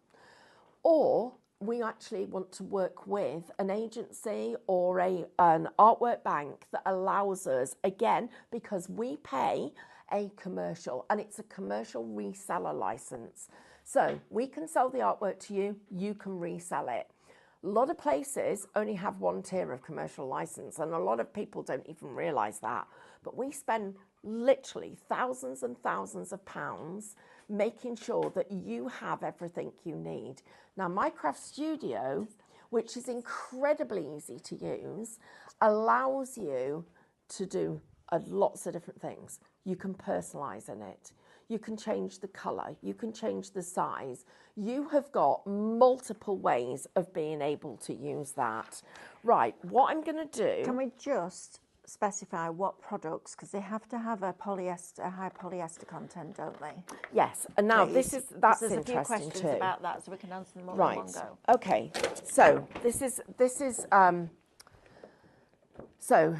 B: or we actually want to work with an agency or an artwork bank that allows us, again, because we pay a commercial, and it's a commercial reseller license. So we can sell the artwork to you, you can resell it. A lot of places only have one tier of commercial license, and a lot of people don't even realise that. But we spend literally thousands and thousands of pounds making sure that you have everything you need. Now, Minecraft Studio, which is incredibly easy to use, allows you to do lots of different things. You can personalise in it. You can change the colour. You can change the size. You have got multiple ways of being able to use that. Right, what I'm going to do...
A: Can we just specify what products, because they have to have a high polyester content, don't they?
B: Yes, and now that's
A: There's
B: interesting
A: a few questions
B: too.
A: about that, so we can answer them all
B: Right.
A: in one go.
B: Okay. So this is so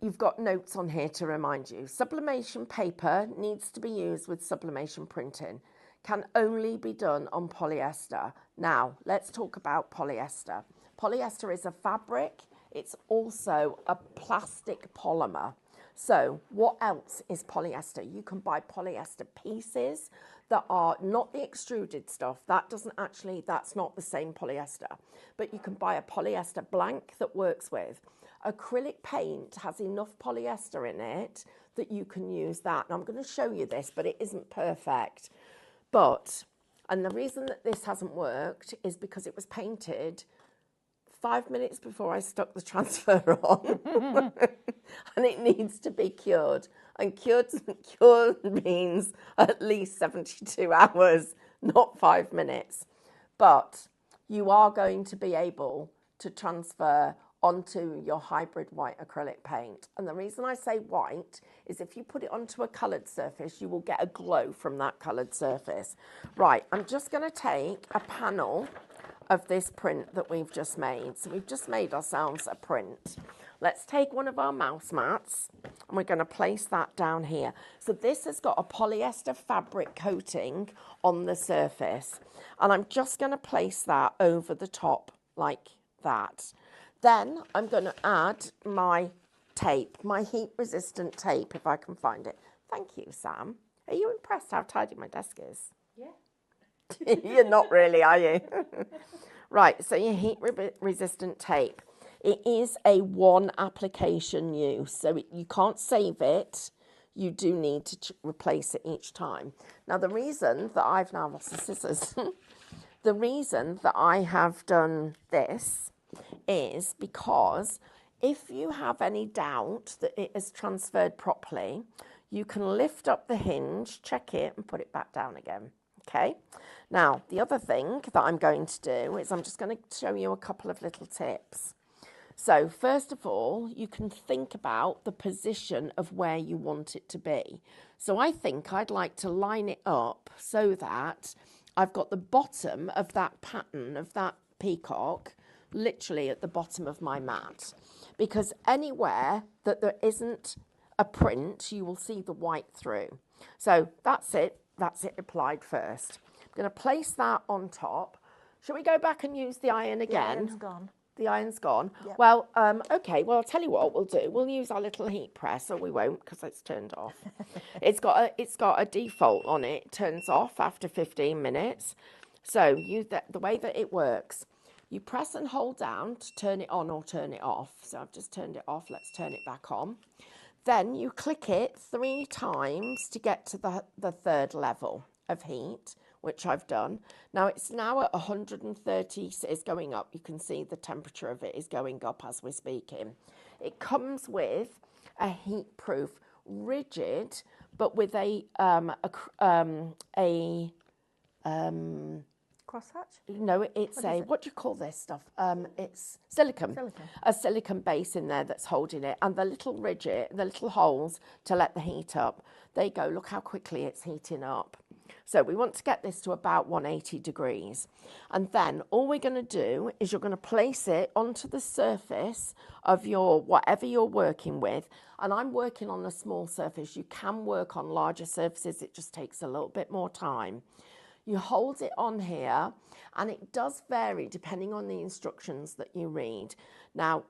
B: you've got notes on here to remind you. Sublimation paper needs to be used with sublimation printing. Can only be done on polyester. Now, let's talk about polyester. Polyester is a fabric. It's also a plastic polymer. So what else is polyester? You can buy polyester pieces that are not the extruded stuff. That's not the same polyester. But you can buy a polyester blank that works with. Acrylic paint has enough polyester in it that you can use that. And I'm going to show you this, but it isn't perfect. And the reason that this hasn't worked is because it was painted 5 minutes before I stuck the transfer on. And it needs to be cured. And cured means at least 72 hours, not 5 minutes. But you are going to be able to transfer onto your hybrid white acrylic paint. And the reason I say white is if you put it onto a coloured surface, you will get a glow from that coloured surface. Right, I'm just going to take a panel of this print that we've just made. So we've just made ourselves a print. Let's take one of our mouse mats and we're going to place that down here. So this has got a polyester fabric coating on the surface. And I'm just going to place that over the top like that. Then I'm going to add my tape, my heat-resistant tape, if I can find it. Thank you, Sam. Are you impressed how tidy my desk is?
C: Yeah.
B: You're not really, are you? Right, so your heat-resistant tape. It is a one application use, so you can't save it. You do need to replace it each time. Now, the reason that I've now lost the scissors, the reason that I have done this is because if you have any doubt that it is transferred properly, you can lift up the hinge, check it, and put it back down again. Okay. Now, the other thing that I'm going to do is I'm just going to show you a couple of little tips. So first of all, you can think about the position of where you want it to be. So I think I'd like to line it up so that I've got the bottom of that pattern of that peacock literally at the bottom of my mat. Because anywhere that there isn't a print, you will see the white through. So that's it applied first. I'm going to place that on top. Shall we go back and use the iron again?
A: The iron's gone.
B: The iron's gone.
A: Yep.
B: Well, okay. Well, I'll tell you what we'll do. We'll use our little heat press, or we won't because it's turned off. It's got a default on it. It turns off after 15 minutes. So the way that it works, you press and hold down to turn it on or turn it off. So I've just turned it off. Let's turn it back on. Then you click it 3 times to get to the third level of heat, which I've done. Now it's now at 130, so it's going up. You can see the temperature of it is going up as we're speaking. It comes with a heat-proof, rigid, but with a
A: Crosshatch?
B: no, it's what do you call this stuff? It's silicone. A silicone base in there that's holding it, and the little holes to let the heat up. There you go. Look how quickly it's heating up. So we want to get this to about 180 degrees. And then all we're going to do is you're going to place it onto the surface of whatever you're working with. And I'm working on a small surface. You can work on larger surfaces. It just takes a little bit more time. You hold it on here, and it does vary depending on the instructions that you read. Now,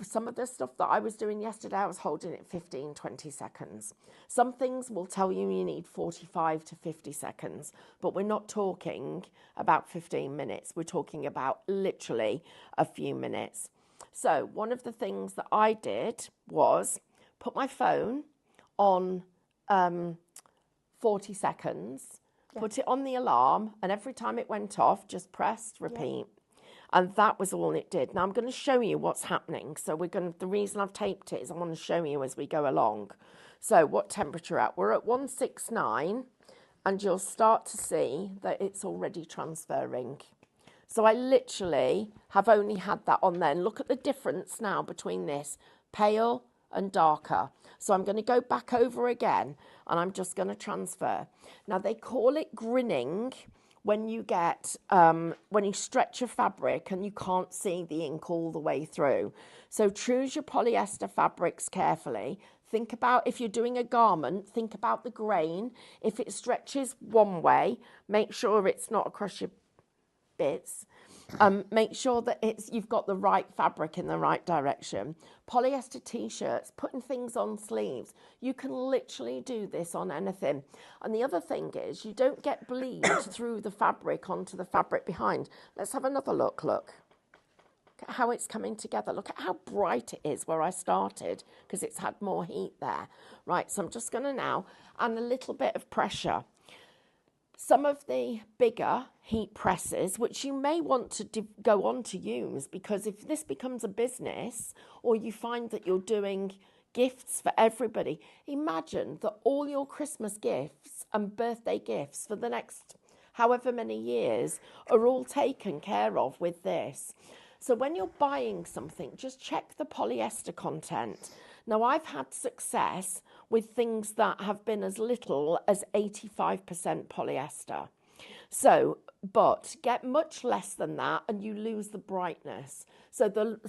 B: some of the stuff that I was doing yesterday, I was holding it 15, 20 seconds. Some things will tell you need 45 to 50 seconds, but we're not talking about 15 minutes. We're talking about literally a few minutes. So one of the things that I did was put my phone on 40 seconds, put it on the alarm, and every time it went off, just pressed repeat. And that was all it did. Now I'm going to show you what's happening. So the reason I've taped it is I want to show you as we go along. So what temperature at? We're at 169, and you'll start to see that it's already transferring. So I literally have only had that on there. And look at the difference now between this pale and darker. So I'm going to go back over again, and I'm just going to transfer. Now they call it grinning when you when you stretch a fabric and you can't see the ink all the way through. So choose your polyester fabrics carefully. Think about, if you're doing a garment, think about the grain. If it stretches one way, make sure it's not across your bits. Make sure that you've got the right fabric in the right direction. Polyester t-shirts, putting things on sleeves. You can literally do this on anything. And the other thing is you don't get bleed through the fabric onto the fabric behind. Let's have another look. Look at how it's coming together. Look at how bright it is where I started, because it's had more heat there. Right, so I'm just going to now add a little bit of pressure. Some of the bigger heat presses, which you may want to go on to use, because if this becomes a business or you find that you're doing gifts for everybody, imagine that all your Christmas gifts and birthday gifts for the next however many years are all taken care of with this. So when you're buying something, just check the polyester content. Now, I've had success with things that have been as little as 85% polyester. So, but get much less than that and you lose the brightness. So the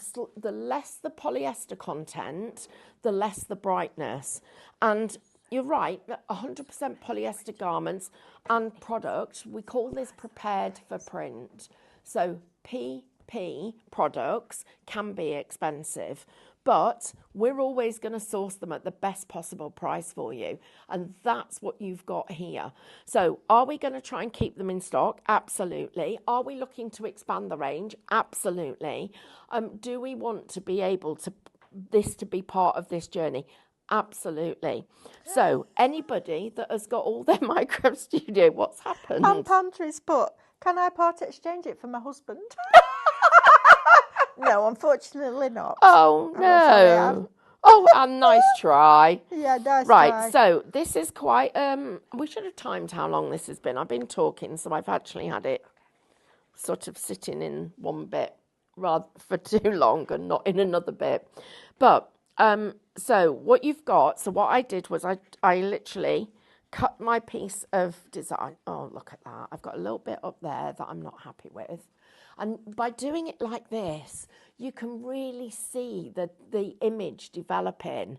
B: less the polyester content, the less the brightness. And you're right, 100% polyester garments and product, we call this prepared for print. So PP products can be expensive. But we're always going to source them at the best possible price for you. And that's what you've got here. So are we going to try and keep them in stock? Absolutely. Are we looking to expand the range? Absolutely. Do we want to be able to this to be part of this journey? Absolutely. So anybody that has got all their Micro Studio, what's happened?
A: Pam Pantry's put, can I part exchange it for my husband? No, unfortunately not.
B: Oh, no. Oh, and nice try.
A: Yeah, nice
B: Right,
A: try.
B: so this is quite, we should have timed how long this has been. I've been talking, so I've actually had it sort of sitting in one bit rather for too long and not in another bit. But, so what you've got, so what I did was I literally cut my piece of design. Oh, look at that. I've got a little bit up there that I'm not happy with. And by doing it like this, you can really see the image developing.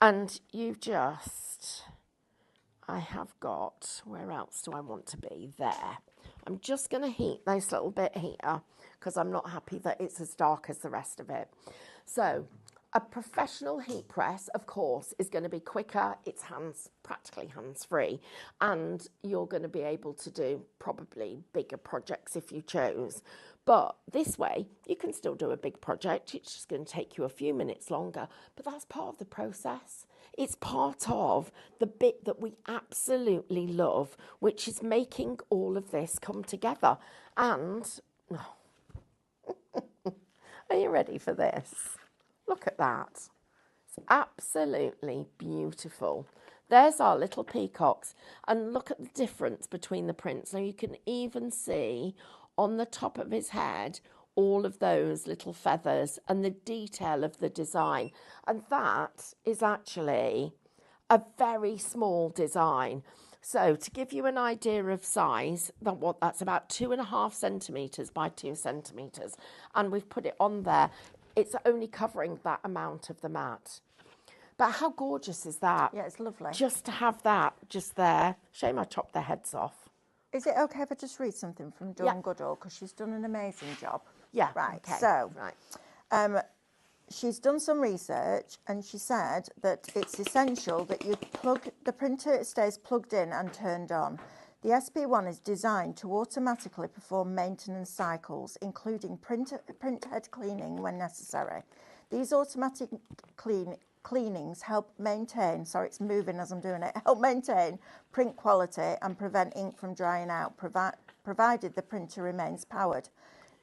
B: And you've just, I have got, where else do I want to be? There. I'm just going to heat this little bit here because I'm not happy that it's as dark as the rest of it. So a professional heat press, of course, is going to be quicker. It's practically hands-free. And you're going to be able to do probably bigger projects if you chose. But this way, you can still do a big project. It's just going to take you a few minutes longer. But that's part of the process. It's part of the bit that we absolutely love, which is making all of this come together. And, are you ready for this? Look at that. It's absolutely beautiful. There's our little peacocks. And look at the difference between the prints. Now you can even see on the top of his head all of those little feathers and the detail of the design. And that is actually a very small design. So to give you an idea of size, that's about 2.5 centimetres by 2 centimetres. And we've put it on there. It's only covering that amount of the mat. But how gorgeous is that?
A: Yeah, it's lovely.
B: Just to have that just there. Shame I chopped their heads off.
A: Is it okay if I just read something from Dawn Goodall? Because she's done an amazing job.
B: Yeah.
A: Right,
B: okay.
A: so
B: right.
A: She's done some research and she said that it's essential that the printer stays plugged in and turned on. The SP1 is designed to automatically perform maintenance cycles, including print head cleaning when necessary. These automatic cleanings help maintain, sorry, it's moving as I'm doing it, help maintain print quality and prevent ink from drying out, provided the printer remains powered.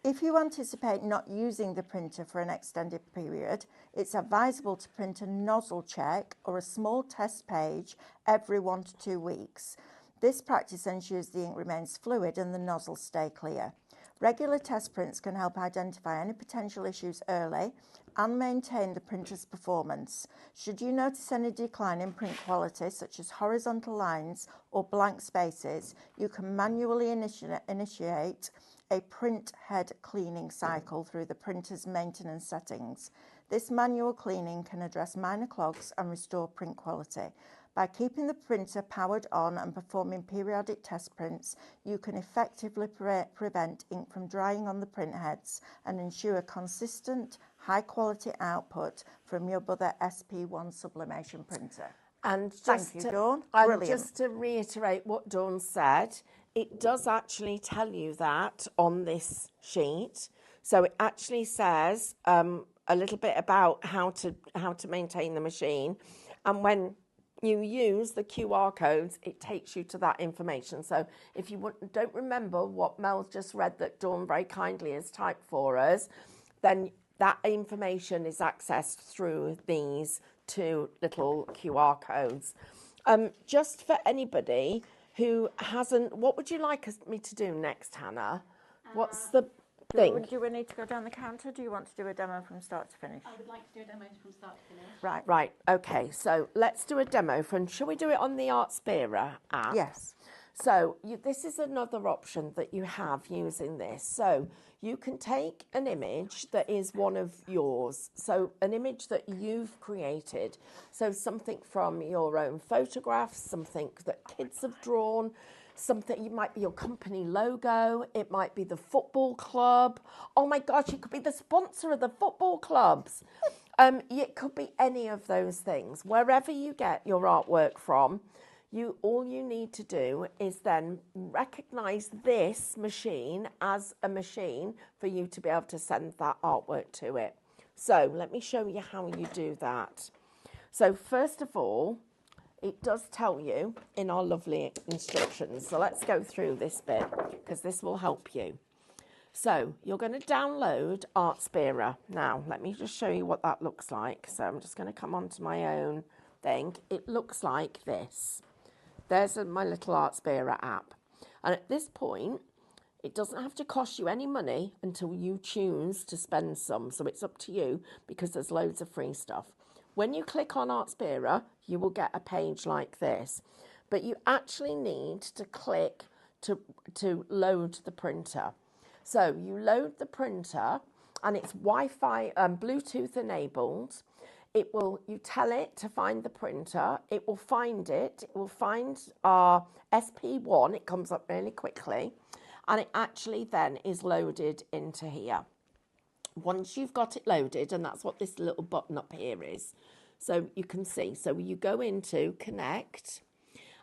A: If you anticipate not using the printer for an extended period, it's advisable to print a nozzle check or a small test page every 1 to 2 weeks. This practice ensures the ink remains fluid and the nozzles stay clear. Regular test prints can help identify any potential issues early and maintain the printer's performance. Should you notice any decline in print quality, such as horizontal lines or blank spaces, you can manually initiate a print head cleaning cycle through the printer's maintenance settings. This manual cleaning can address minor clogs and restore print quality. By keeping the printer powered on and performing periodic test prints, you can effectively prevent ink from drying on the print heads and ensure consistent, high-quality output from your Brother SP1 Sublimation Printer.
B: And
A: Thank you, Dawn.
B: And
A: Brilliant.
B: just to reiterate what Dawn said, it does actually tell you that on this sheet. So it actually says a little bit about how to maintain the machine, and when you use the QR codes, it takes you to that information. So if you don't remember what Mel's just read that Dawn very kindly has typed for us, then that information is accessed through these 2 little QR codes. Just for anybody who hasn't, what would you like me to do next, Hannah? What's the thing?
A: Do we need to go down the counter? Do you want to do a demo from start to finish?
C: I would like to do a demo from start to finish.
A: Right.
B: Right, okay, so let's do a demo shall we do it on the Artspira app?
A: Yes.
B: So this is another option that you have using this. So you can take an image that is one of yours. So an image that you've created. So something from your own photographs, something that kids have drawn, something, it might be your company logo, it might be the football club. Oh my gosh, it could be the sponsor of the football clubs. It could be any of those things. Wherever you get your artwork from, all you need to do is then recognise this machine as a machine for you to be able to send that artwork to it. So let me show you how you do that. So first of all, it does tell you in our lovely instructions. So let's go through this bit because this will help you. So you're going to download Artspira. Now, let me just show you what that looks like. So I'm just going to come onto my own thing. It looks like this. There's my little Artspira app. And at this point, it doesn't have to cost you any money until you choose to spend some. So it's up to you because there's loads of free stuff. When you click on Artspira, you will get a page like this. But you actually need to click to load the printer. So you load the printer and it's Wi-Fi, Bluetooth enabled. You tell it to find the printer. It will find it. It will find our SP1. It comes up really quickly. And it actually then is loaded into here. Once you've got it loaded, and that's what this little button up here is. So you can see. So you go into connect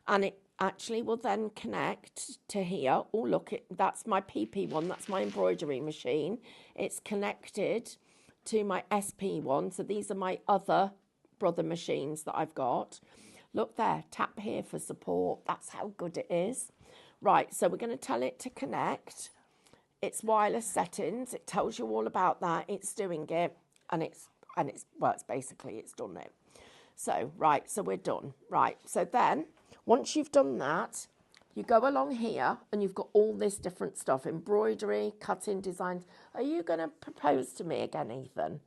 B: and it actually will then connect to here. Oh, look, that's my PP1. That's my embroidery machine. It's connected to my SP1. So these are my other brother machines that I've got. Look there, tap here for support. That's how good it is. Right, so we're going to tell it to connect. It's wireless settings. It tells you all about that. It's doing it, and it's basically it's done it. So right, so we're done. Right, so then once you've done that, you go along here and you've got all this different stuff, embroidery, cutting designs. Are you going to propose to me again, Ethan?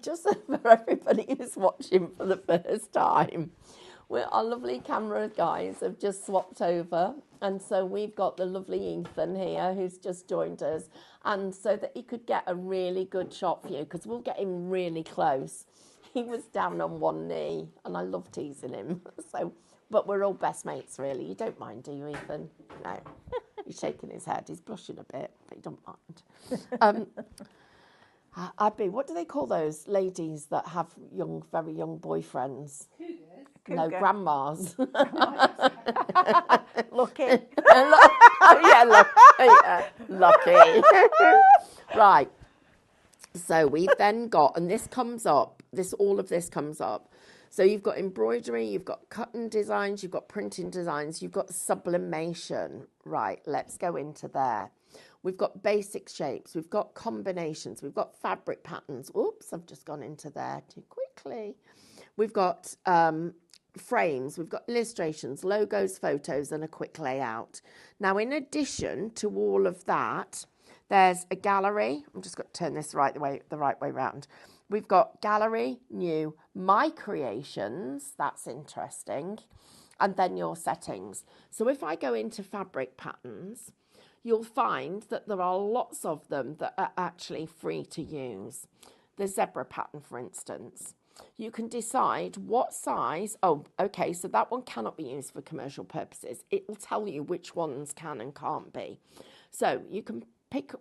B: Just for everybody who's watching for the first time, our lovely camera guys have just swapped over. And so we've got the lovely Ethan here who's just joined us. And so that he could get a really good shot for you, because we'll get him really close. He was down on one knee and I love teasing him. But we're all best mates, really. You don't mind, do you, Ethan? No. He's shaking his head. He's blushing a bit, but he don't mind. Abby, what do they call those ladies that have very young boyfriends?
A: Cougars.
B: No, grandmas.
A: Lucky.
B: Lucky. Right. So we've then got, and this comes up, all of this comes up. So you've got embroidery, you've got cutting designs, you've got printing designs, you've got sublimation. Right, let's go into there. We've got basic shapes, we've got combinations, we've got fabric patterns. Oops, I've just gone into there too quickly. We've got frames, we've got illustrations, logos, photos, and a quick layout. Now, in addition to all of that, there's a gallery. I'm just going to turn this the right way around. We've got gallery, new, my creations. That's interesting. And then your settings. So if I go into fabric patterns, you'll find that there are lots of them that are actually free to use. The zebra pattern, for instance. You can decide what size. Oh, okay, so that one cannot be used for commercial purposes. It will tell you which ones can and can't be. So you can pick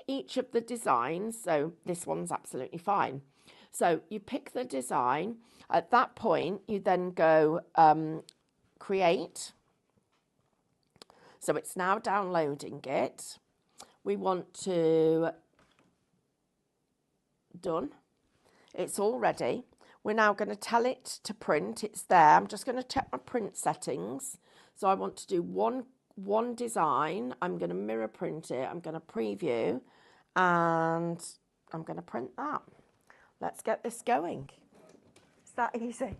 B: each of the designs. So this one's absolutely fine. So you pick the design. At that point, you then go create. So it's now downloading it. We want to done. It's all ready. We're now going to tell it to print. It's there. I'm just going to check my print settings. So I want to do one design. I'm going to mirror print it. I'm going to preview and I'm going to print that. Let's get this going.
A: It's that easy.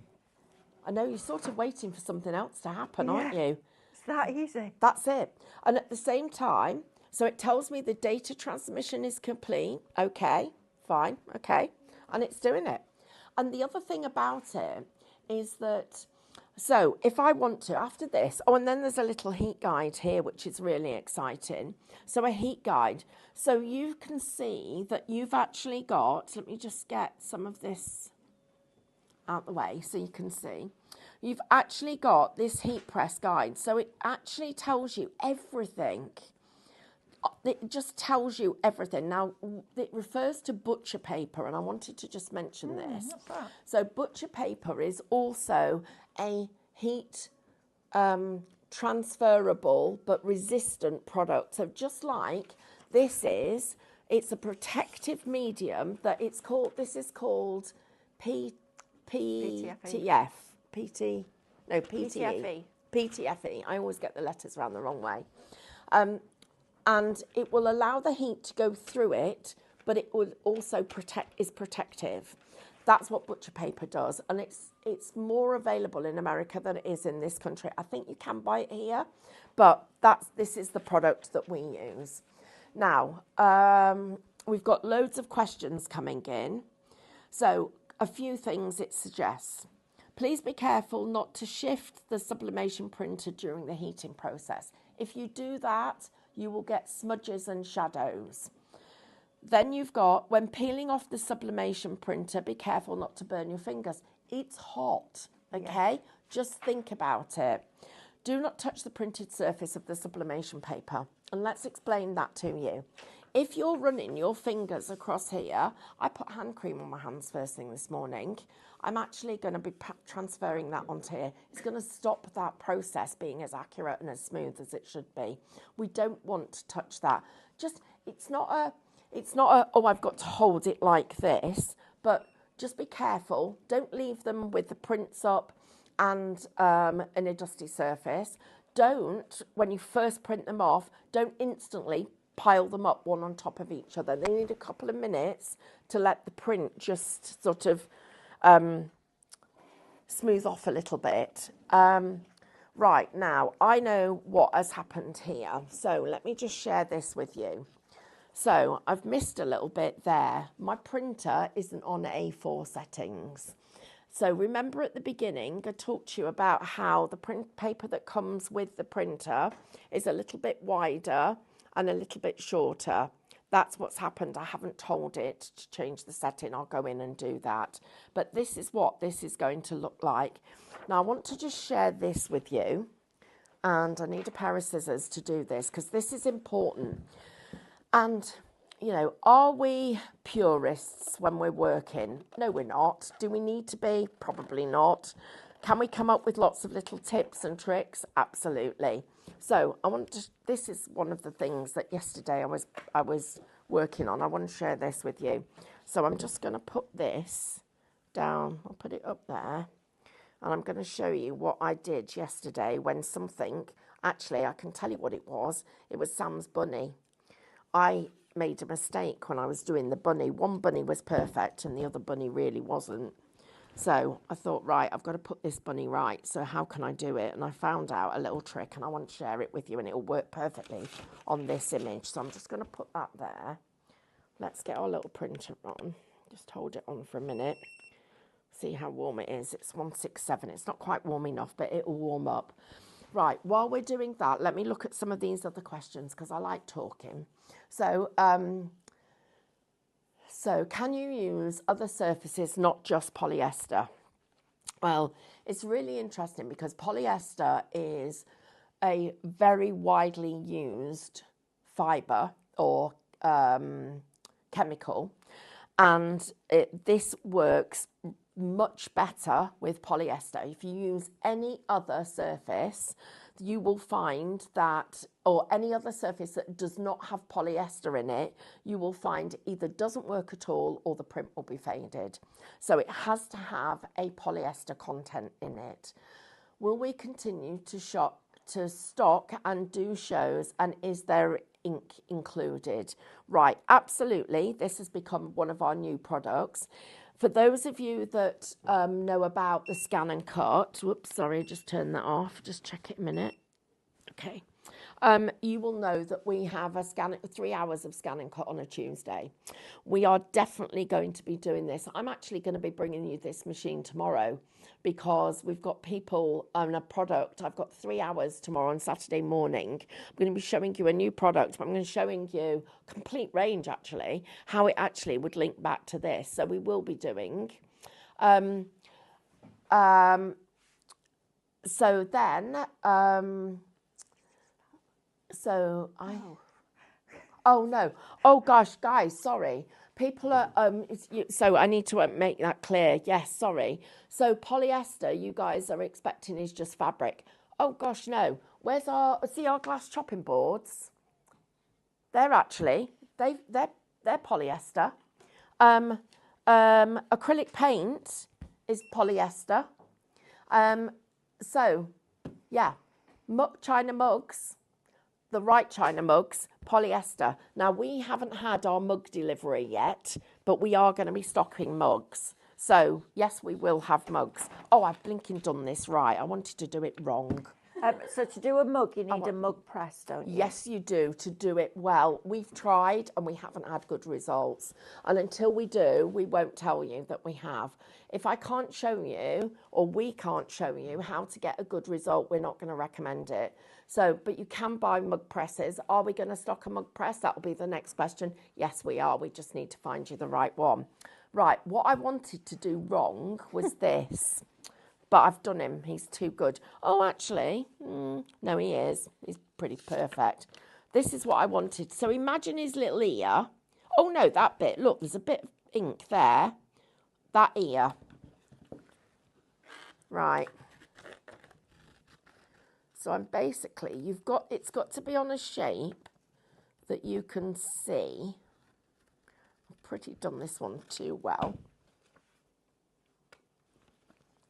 B: I know you're sort of waiting for something else to happen, aren't you?
A: It's that easy.
B: That's it. And at the same time, so it tells me the data transmission is complete. Okay, fine, okay. And it's doing it. And the other thing about it is that, so if I want to, after this, oh, and then there's a little heat guide here, which is really exciting. So a heat guide. So you can see that you've actually got, let me just get some of this out the way so you can see. You've actually got this heat press guide. So it actually tells you everything it just tells you everything. Now, it refers to butcher paper, and I wanted to just mention this.
A: What's that?
B: So butcher paper is also a heat transferable but resistant product. So just like this is, it's a protective medium that it's called, this is called PTF, PTFE. I always get the letters around the wrong way. And it will allow the heat to go through it, but it will also is protective. That's what butcher paper does, and it's more available in America than it is in this country. I think you can buy it here, but this is the product that we use. Now, we've got loads of questions coming in. So a few things it suggests. Please be careful not to shift the sublimation printer during the heating process. If you do that, you will get smudges and shadows. Then you've got, when peeling off the sublimation printer, be careful not to burn your fingers. It's hot, okay? Yeah. Just think about it. Do not touch the printed surface of the sublimation paper. And let's explain that to you. If you're running your fingers across here, I put hand cream on my hands first thing this morning. I'm actually going to be transferring that onto here. It's going to stop that process being as accurate and as smooth as it should be. We don't want to touch that. It's not a, oh, I've got to hold it like this, but just be careful. Don't leave them with the prints up and in a dusty surface. Don't, when you first print them off, don't instantly pile them up one on top of each other. They need a couple of minutes to let the print just sort of smooth off a little bit. Right, now, I know what has happened here. So let me just share this with you. So I've missed a little bit there. My printer isn't on A4 settings. So remember at the beginning, I talked to you about how the print paper that comes with the printer is a little bit wider and a little bit shorter. That's what's happened. I haven't told it to change the setting. I'll go in and do that. But this is what this is going to look like. Now I want to just share this with you. And I need a pair of scissors to do this because this is important. And, you know, are we purists when we're working? No, we're not. Do we need to be? Probably not. Can we come up with lots of little tips and tricks? Absolutely. So this is one of the things that yesterday I was working on. I want to share this with you. So I'm just going to put this down. I'll put it up there. And I'm going to show you what I did yesterday when something, actually I can tell you what it was. It was Sam's bunny. I made a mistake when I was doing the bunny. One bunny was perfect and the other bunny really wasn't. So I thought, right, I've got to put this bunny right. So how can I do it? And I found out a little trick and I want to share it with you and it'll work perfectly on this image. So I'm just going to put that there. Let's get our little printer on. Just hold it on for a minute. See how warm it is. It's 167. It's not quite warm enough, but it will warm up. Right, while we're doing that, let me look at some of these other questions because I like talking. So, can you use other surfaces, not just polyester? Well, it's really interesting because polyester is a very widely used fibre or chemical, and this works much better with polyester. If you use any other surface, you will find that, or any other surface that does not have polyester in it, you will find either doesn't work at all or the print will be faded. So it has to have a polyester content in it. Will we continue to stock and do shows, and is there ink included? Right, absolutely. This has become one of our new products. For those of you that know about the scan and cut, whoops, sorry, just turn that off. Just check it a minute. Okay. You will know that we have 3 hours of scan and cut on a Tuesday. We are definitely going to be doing this. I'm actually going to be bringing you this machine tomorrow because we've got people on a product. I've got 3 hours tomorrow on Saturday morning. I'm going to be showing you a new product, but I'm going to be showing you a complete range actually, how it actually would link back to this. So we will be doing. Oh, no. Oh, gosh, guys, sorry. People are, so I need to make that clear. Yes, sorry. So polyester, you guys are expecting is just fabric. Oh, gosh, no. Where's see our glass chopping boards? They're actually, they're polyester. Acrylic paint is polyester. So, yeah, China mugs, the right China mugs, polyester. Now, we haven't had our mug delivery yet, but we are going to be stocking mugs. So, yes, we will have mugs. Oh, I've blinking done this right. I wanted to do it wrong.
A: So to do a mug, you need a mug press, don't you?
B: Yes, you do, to do it well. We've tried and we haven't had good results. And until we do, we won't tell you that we have. If I can't show you, or we can't show you how to get a good result, we're not going to recommend it. So, but you can buy mug presses. Are we going to stock a mug press? That will be the next question. Yes, we are. We just need to find you the right one. Right, what I wanted to do wrong was this. But I've done him. He's too good. Oh, actually, no, he is. He's pretty perfect. This is what I wanted. So imagine his little ear. Oh, no, that bit. Look, there's a bit of ink there. That ear. Right. So I'm basically, it's got to be on a shape that you can see. I've pretty done this one too well.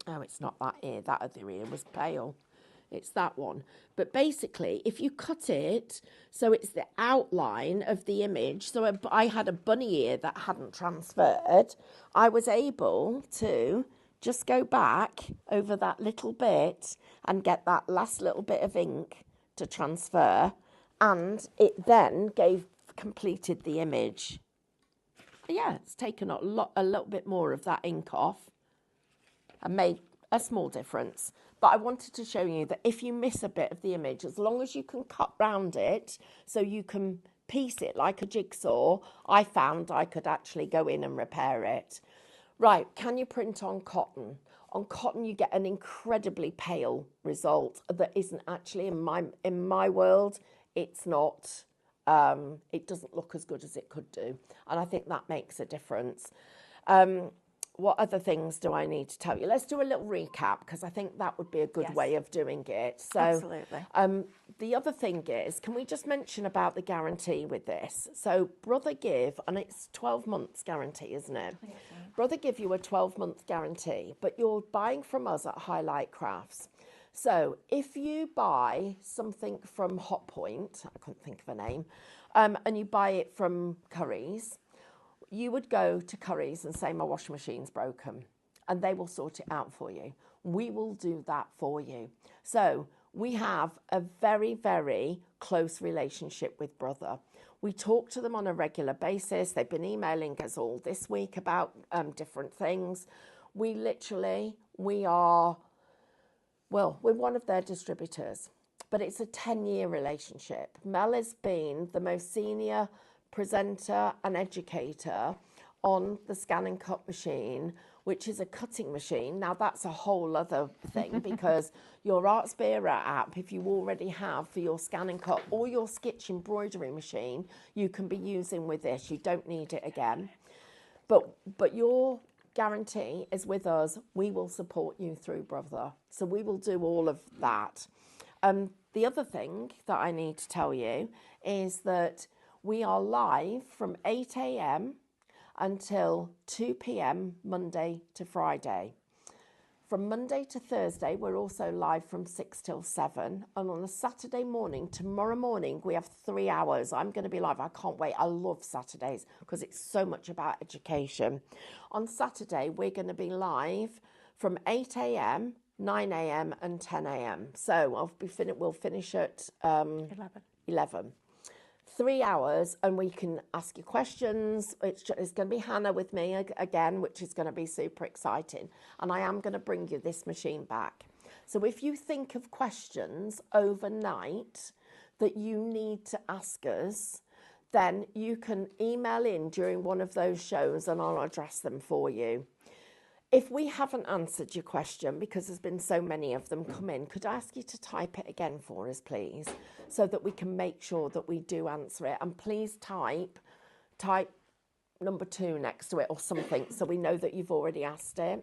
B: Oh, it's not that ear. That other ear was pale. It's that one. But basically, if you cut it, so it's the outline of the image. So I had a bunny ear that hadn't transferred. I was able to just go back over that little bit and get that last little bit of ink to transfer. And it then completed the image. Yeah, it's taken a little bit more of that ink off and made a small difference. But I wanted to show you that if you miss a bit of the image, as long as you can cut round it so you can piece it like a jigsaw, I found I could actually go in and repair it. Right, can you print on cotton? On cotton, you get an incredibly pale result that isn't actually, in my world, it's not, it doesn't look as good as it could do. And I think that makes a difference. What other things do I need to tell you? Let's do a little recap, because I think that would be a good way of doing it. So,
A: absolutely.
B: The other thing is, can we just mention about the guarantee with this? So Brother Give, and it's 12 months guarantee, isn't it? I think so. Brother Give you a 12-month guarantee, but you're buying from us at Highlight Crafts. So if you buy something from Hot Point, I couldn't think of a name, and you buy it from Curry's, you would go to Curry's and say, my washing machine's broken, and they will sort it out for you. We will do that for you. So we have a very, very close relationship with Brother. We talk to them on a regular basis. They've been emailing us all this week about different things. We're one of their distributors, but it's a 10-year relationship. Mel has been the most senior presenter and educator on the scan and cut machine, which is a cutting machine. Now that's a whole other thing, because your Artsbearer app, if you already have for your scan and cut or your Skitch embroidery machine, you can be using with this. You don't need it again. But your guarantee is with us. We will support you through Brother. So we will do all of that. The other thing that I need to tell you is that we are live from 8 a.m. until 2 p.m. Monday to Friday. From Monday to Thursday, we're also live from 6 till 7. And on a Saturday morning, tomorrow morning, we have 3 hours. I'm going to be live. I can't wait. I love Saturdays because it's so much about education. On Saturday, we're going to be live from 8 a.m., 9 a.m. and 10 a.m. So we'll finish at 11. 3 hours, and we can ask you questions. It's going to be Hannah with me again, which is going to be super exciting. And I am going to bring you this machine back. So if you think of questions overnight that you need to ask us, then you can email in during one of those shows and I'll address them for you. If we haven't answered your question, because there's been so many of them come in, could I ask you to type it again for us, please, so that we can make sure that we do answer it? And please type number 2 next to it or something, so we know that you've already asked it.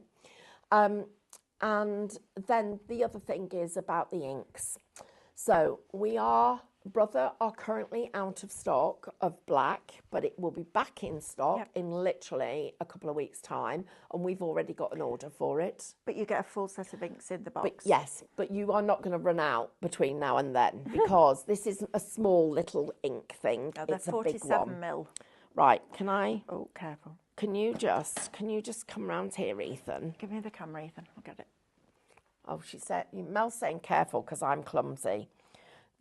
B: And then the other thing is about the inks. So Brother are currently out of stock of black, but it will be back in stock in literally a couple of weeks' time, and we've already got an order for it.
A: But you get a full set of inks in the box.
B: But yes, but you are not going to run out between now and then, because this isn't a small little ink thing.
A: No, they're
B: it's a big
A: 47
B: one.
A: mil.
B: Right, can I?
A: Oh, careful.
B: Can you just come round here, Ethan?
A: Give me the camera, Ethan. I'll get it.
B: Oh, Mel's saying careful because I'm clumsy.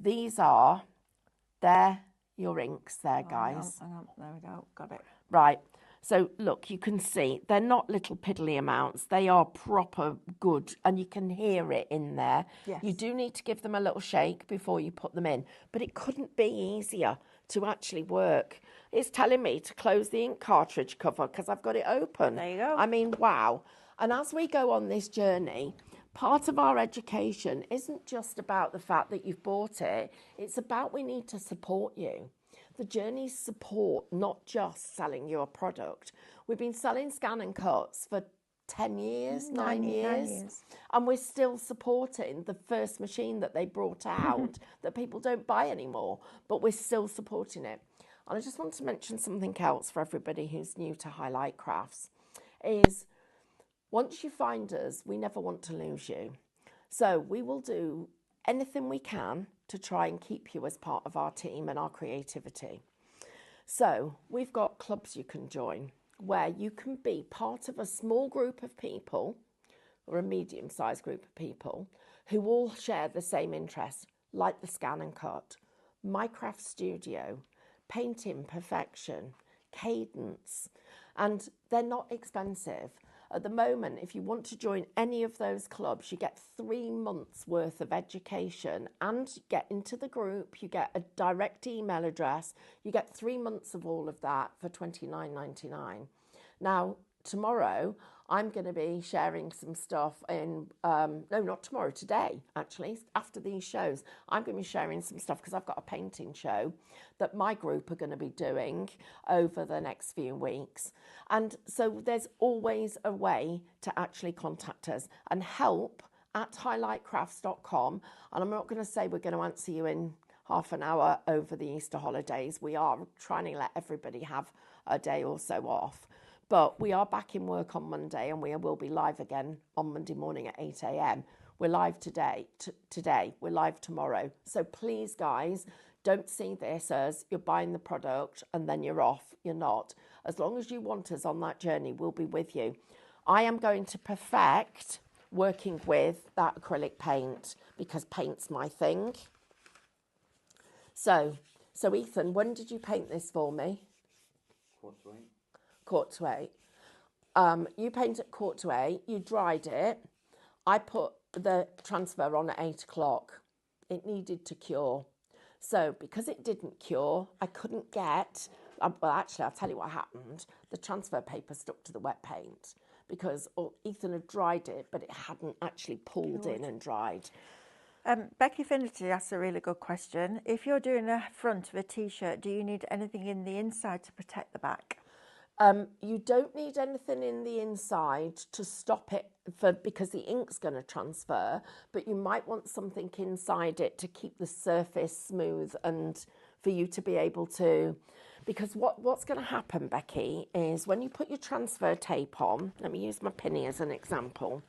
B: They're your inks there, guys.
A: Hang on. There we go. Got it.
B: Right. So look, you can see they're not little piddly amounts. They are proper good, and you can hear it in there.
A: Yes.
B: You do need to give them a little shake before you put them in, but it couldn't be easier to actually work. It's telling me to close the ink cartridge cover because I've got it open.
A: There you go.
B: I mean, wow. And as we go on this journey, part of our education isn't just about the fact that you've bought it. It's about we need to support you. The journey's support, not just selling you a product. We've been selling Scan and Cuts for 10 years, 9 years, and we're still supporting the first machine that they brought out that people don't buy anymore, but we're still supporting it. And I just want to mention something else for everybody who's new to Highlight Crafts, is once you find us, we never want to lose you. So we will do anything we can to try and keep you as part of our team and our creativity. So we've got clubs you can join where you can be part of a small group of people or a medium-sized group of people who all share the same interests, like the Scan and Cut, My Craft Studio, Painting Perfection, Cadence, and they're not expensive. At the moment, if you want to join any of those clubs, you get 3 months worth of education and get into the group. You get a direct email address. You get 3 months of all of that for $29.99. Now, tomorrow, I'm going to be sharing some stuff in, no, not tomorrow, today, actually, after these shows. I'm going to be sharing some stuff because I've got a painting show that my group are going to be doing over the next few weeks. And so there's always a way to actually contact us and help at highlightcrafts.com. And I'm not going to say we're going to answer you in half an hour over the Easter holidays. We are trying to let everybody have a day or so off. But we are back in work on Monday, and we will be live again on Monday morning at 8 a.m. We're live today. We're live tomorrow. So please, guys, don't see this as you're buying the product and then you're off. You're not. As long as you want us on that journey, we'll be with you. I am going to perfect working with that acrylic paint because paint's my thing. So Ethan, when did you paint this for me? Quarter to 8. You paint at quarter to 8. You dried it. I put the transfer on at 8 o'clock. It needed to cure. So because it didn't cure, I couldn't get, well, actually, I'll tell you what happened. The transfer paper stuck to the wet paint because Ethan had dried it, but it hadn't actually pulled in and dried.
A: Becky Finity asked a really good question. If you're doing a front of a T-shirt, do you need anything in the inside to protect the back?
B: You don't need anything in the inside to stop it because the ink's going to transfer, but you might want something inside it to keep the surface smooth and for you to be able to, because what's going to happen, Becky, is when you put your transfer tape on, let me use my pinny as an example.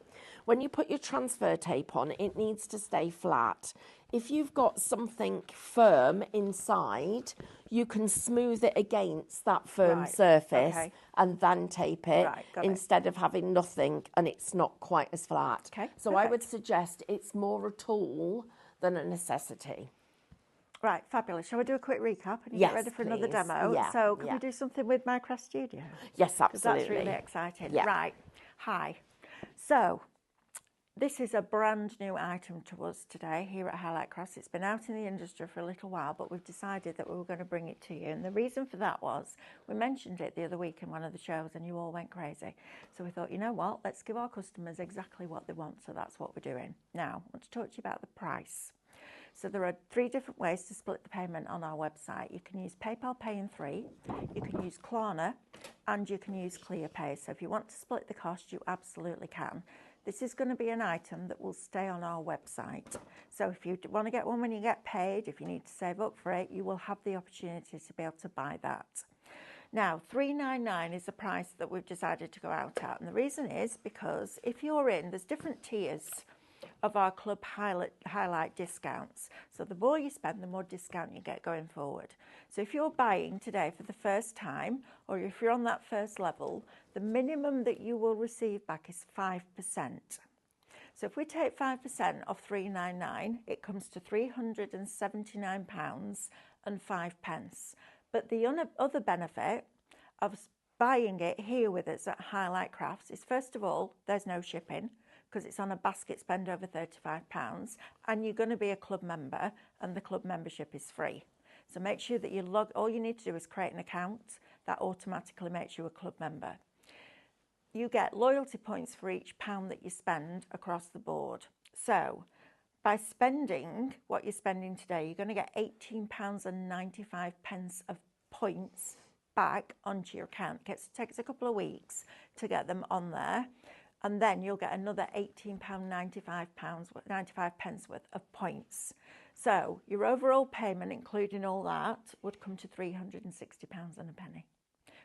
B: When you put your transfer tape on, it needs to stay flat. If you've got something firm inside, you can smooth it against that firm surface and then tape it instead of having nothing and it's not quite as flat. So I would suggest it's more a tool than a necessity.
A: Right, fabulous. Shall we do a quick recap and get ready for another demo?
B: Yeah,
A: so can we do something with My Craft Studio?
B: Yes, absolutely.
A: That's really exciting.
B: Yeah.
A: Right, hi. So This is a brand new item to us today here at Highlight Crafts. It's been out in the industry for a little while, but we've decided that we were going to bring it to you. And the reason for that was we mentioned it the other week in one of the shows and you all went crazy. So we thought, you know what, let's give our customers exactly what they want. So that's what we're doing. Now, I want to talk to you about the price. So there are 3 different ways to split the payment on our website. You can use PayPal Pay in 3, you can use Klarna, and you can use ClearPay. So if you want to split the cost, you absolutely can. This is going to be an item that will stay on our website. So if you want to get one when you get paid, if you need to save up for it, you will have the opportunity to be able to buy that. Now, $3.99 is the price that we've decided to go out at. And the reason is because if you're in, there's different tiers of our club highlight discounts. So the more you spend, the more discount you get going forward. So if you're buying today for the first time, or if you're on that first level, the minimum that you will receive back is 5%. So if we take 5% off $3.99, it comes to £379 and 5 pence. But the other benefit of buying it here with us at Highlight Crafts is, first of all, there's no shipping, because it's on a basket spend over £35, and you're going to be a club member, and the club membership is free. So make sure that you all you need to do is create an account. That automatically makes you a club member. You get loyalty points for each £1 that you spend across the board. So by spending what you're spending today, you're going to get £18 and 95 pence of points back onto your account. It takes a couple of weeks to get them on there. And then you'll get another £18.95 worth of points. So your overall payment, including all that, would come to £360 and a penny,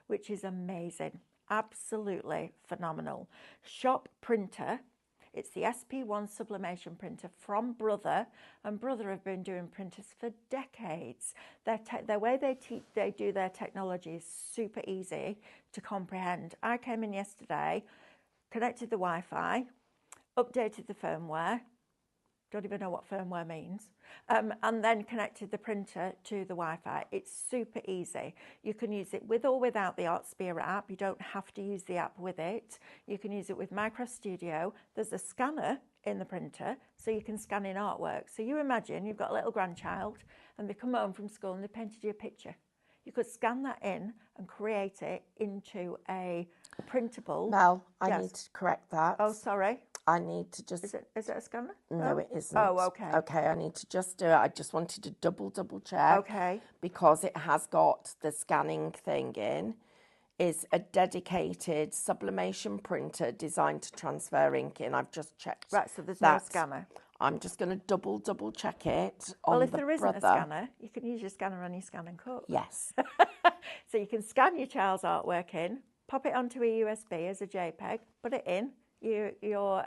A: which is amazing. Absolutely phenomenal. Shop Printer. It's the SP1 Sublimation Printer from Brother, and Brother have been doing printers for decades. The way they do their technology is super easy to comprehend. I came in yesterday, connected the Wi-Fi, updated the firmware, don't even know what firmware means, and then connected the printer to the Wi-Fi. It's super easy. You can use it with or without the ArtSpear app. You don't have to use the app with it. You can use it with Micro Studio. There's a scanner in the printer, so you can scan in artwork. So you imagine you've got a little grandchild and they come home from school and they painted you a picture. You could scan that in and create it into a printable.
B: Mel, I need to correct that.
A: Oh, sorry.
B: I need to just...
A: Is it a scanner?
B: No, it isn't.
A: Oh, okay.
B: Okay, I need to just do it. I just wanted to double check.
A: Okay.
B: Because it has got the scanning thing in. Is a dedicated sublimation printer designed to transfer ink in. I've just checked.
A: Right, so there's no scanner.
B: I'm just going to double check it on
A: Well, if
B: the
A: there isn't
B: Brother.
A: a scanner, you can use your scanner on your Scan and Cut.
B: Yes.
A: So you can scan your child's artwork in, pop it onto a USB as a JPEG, put it in your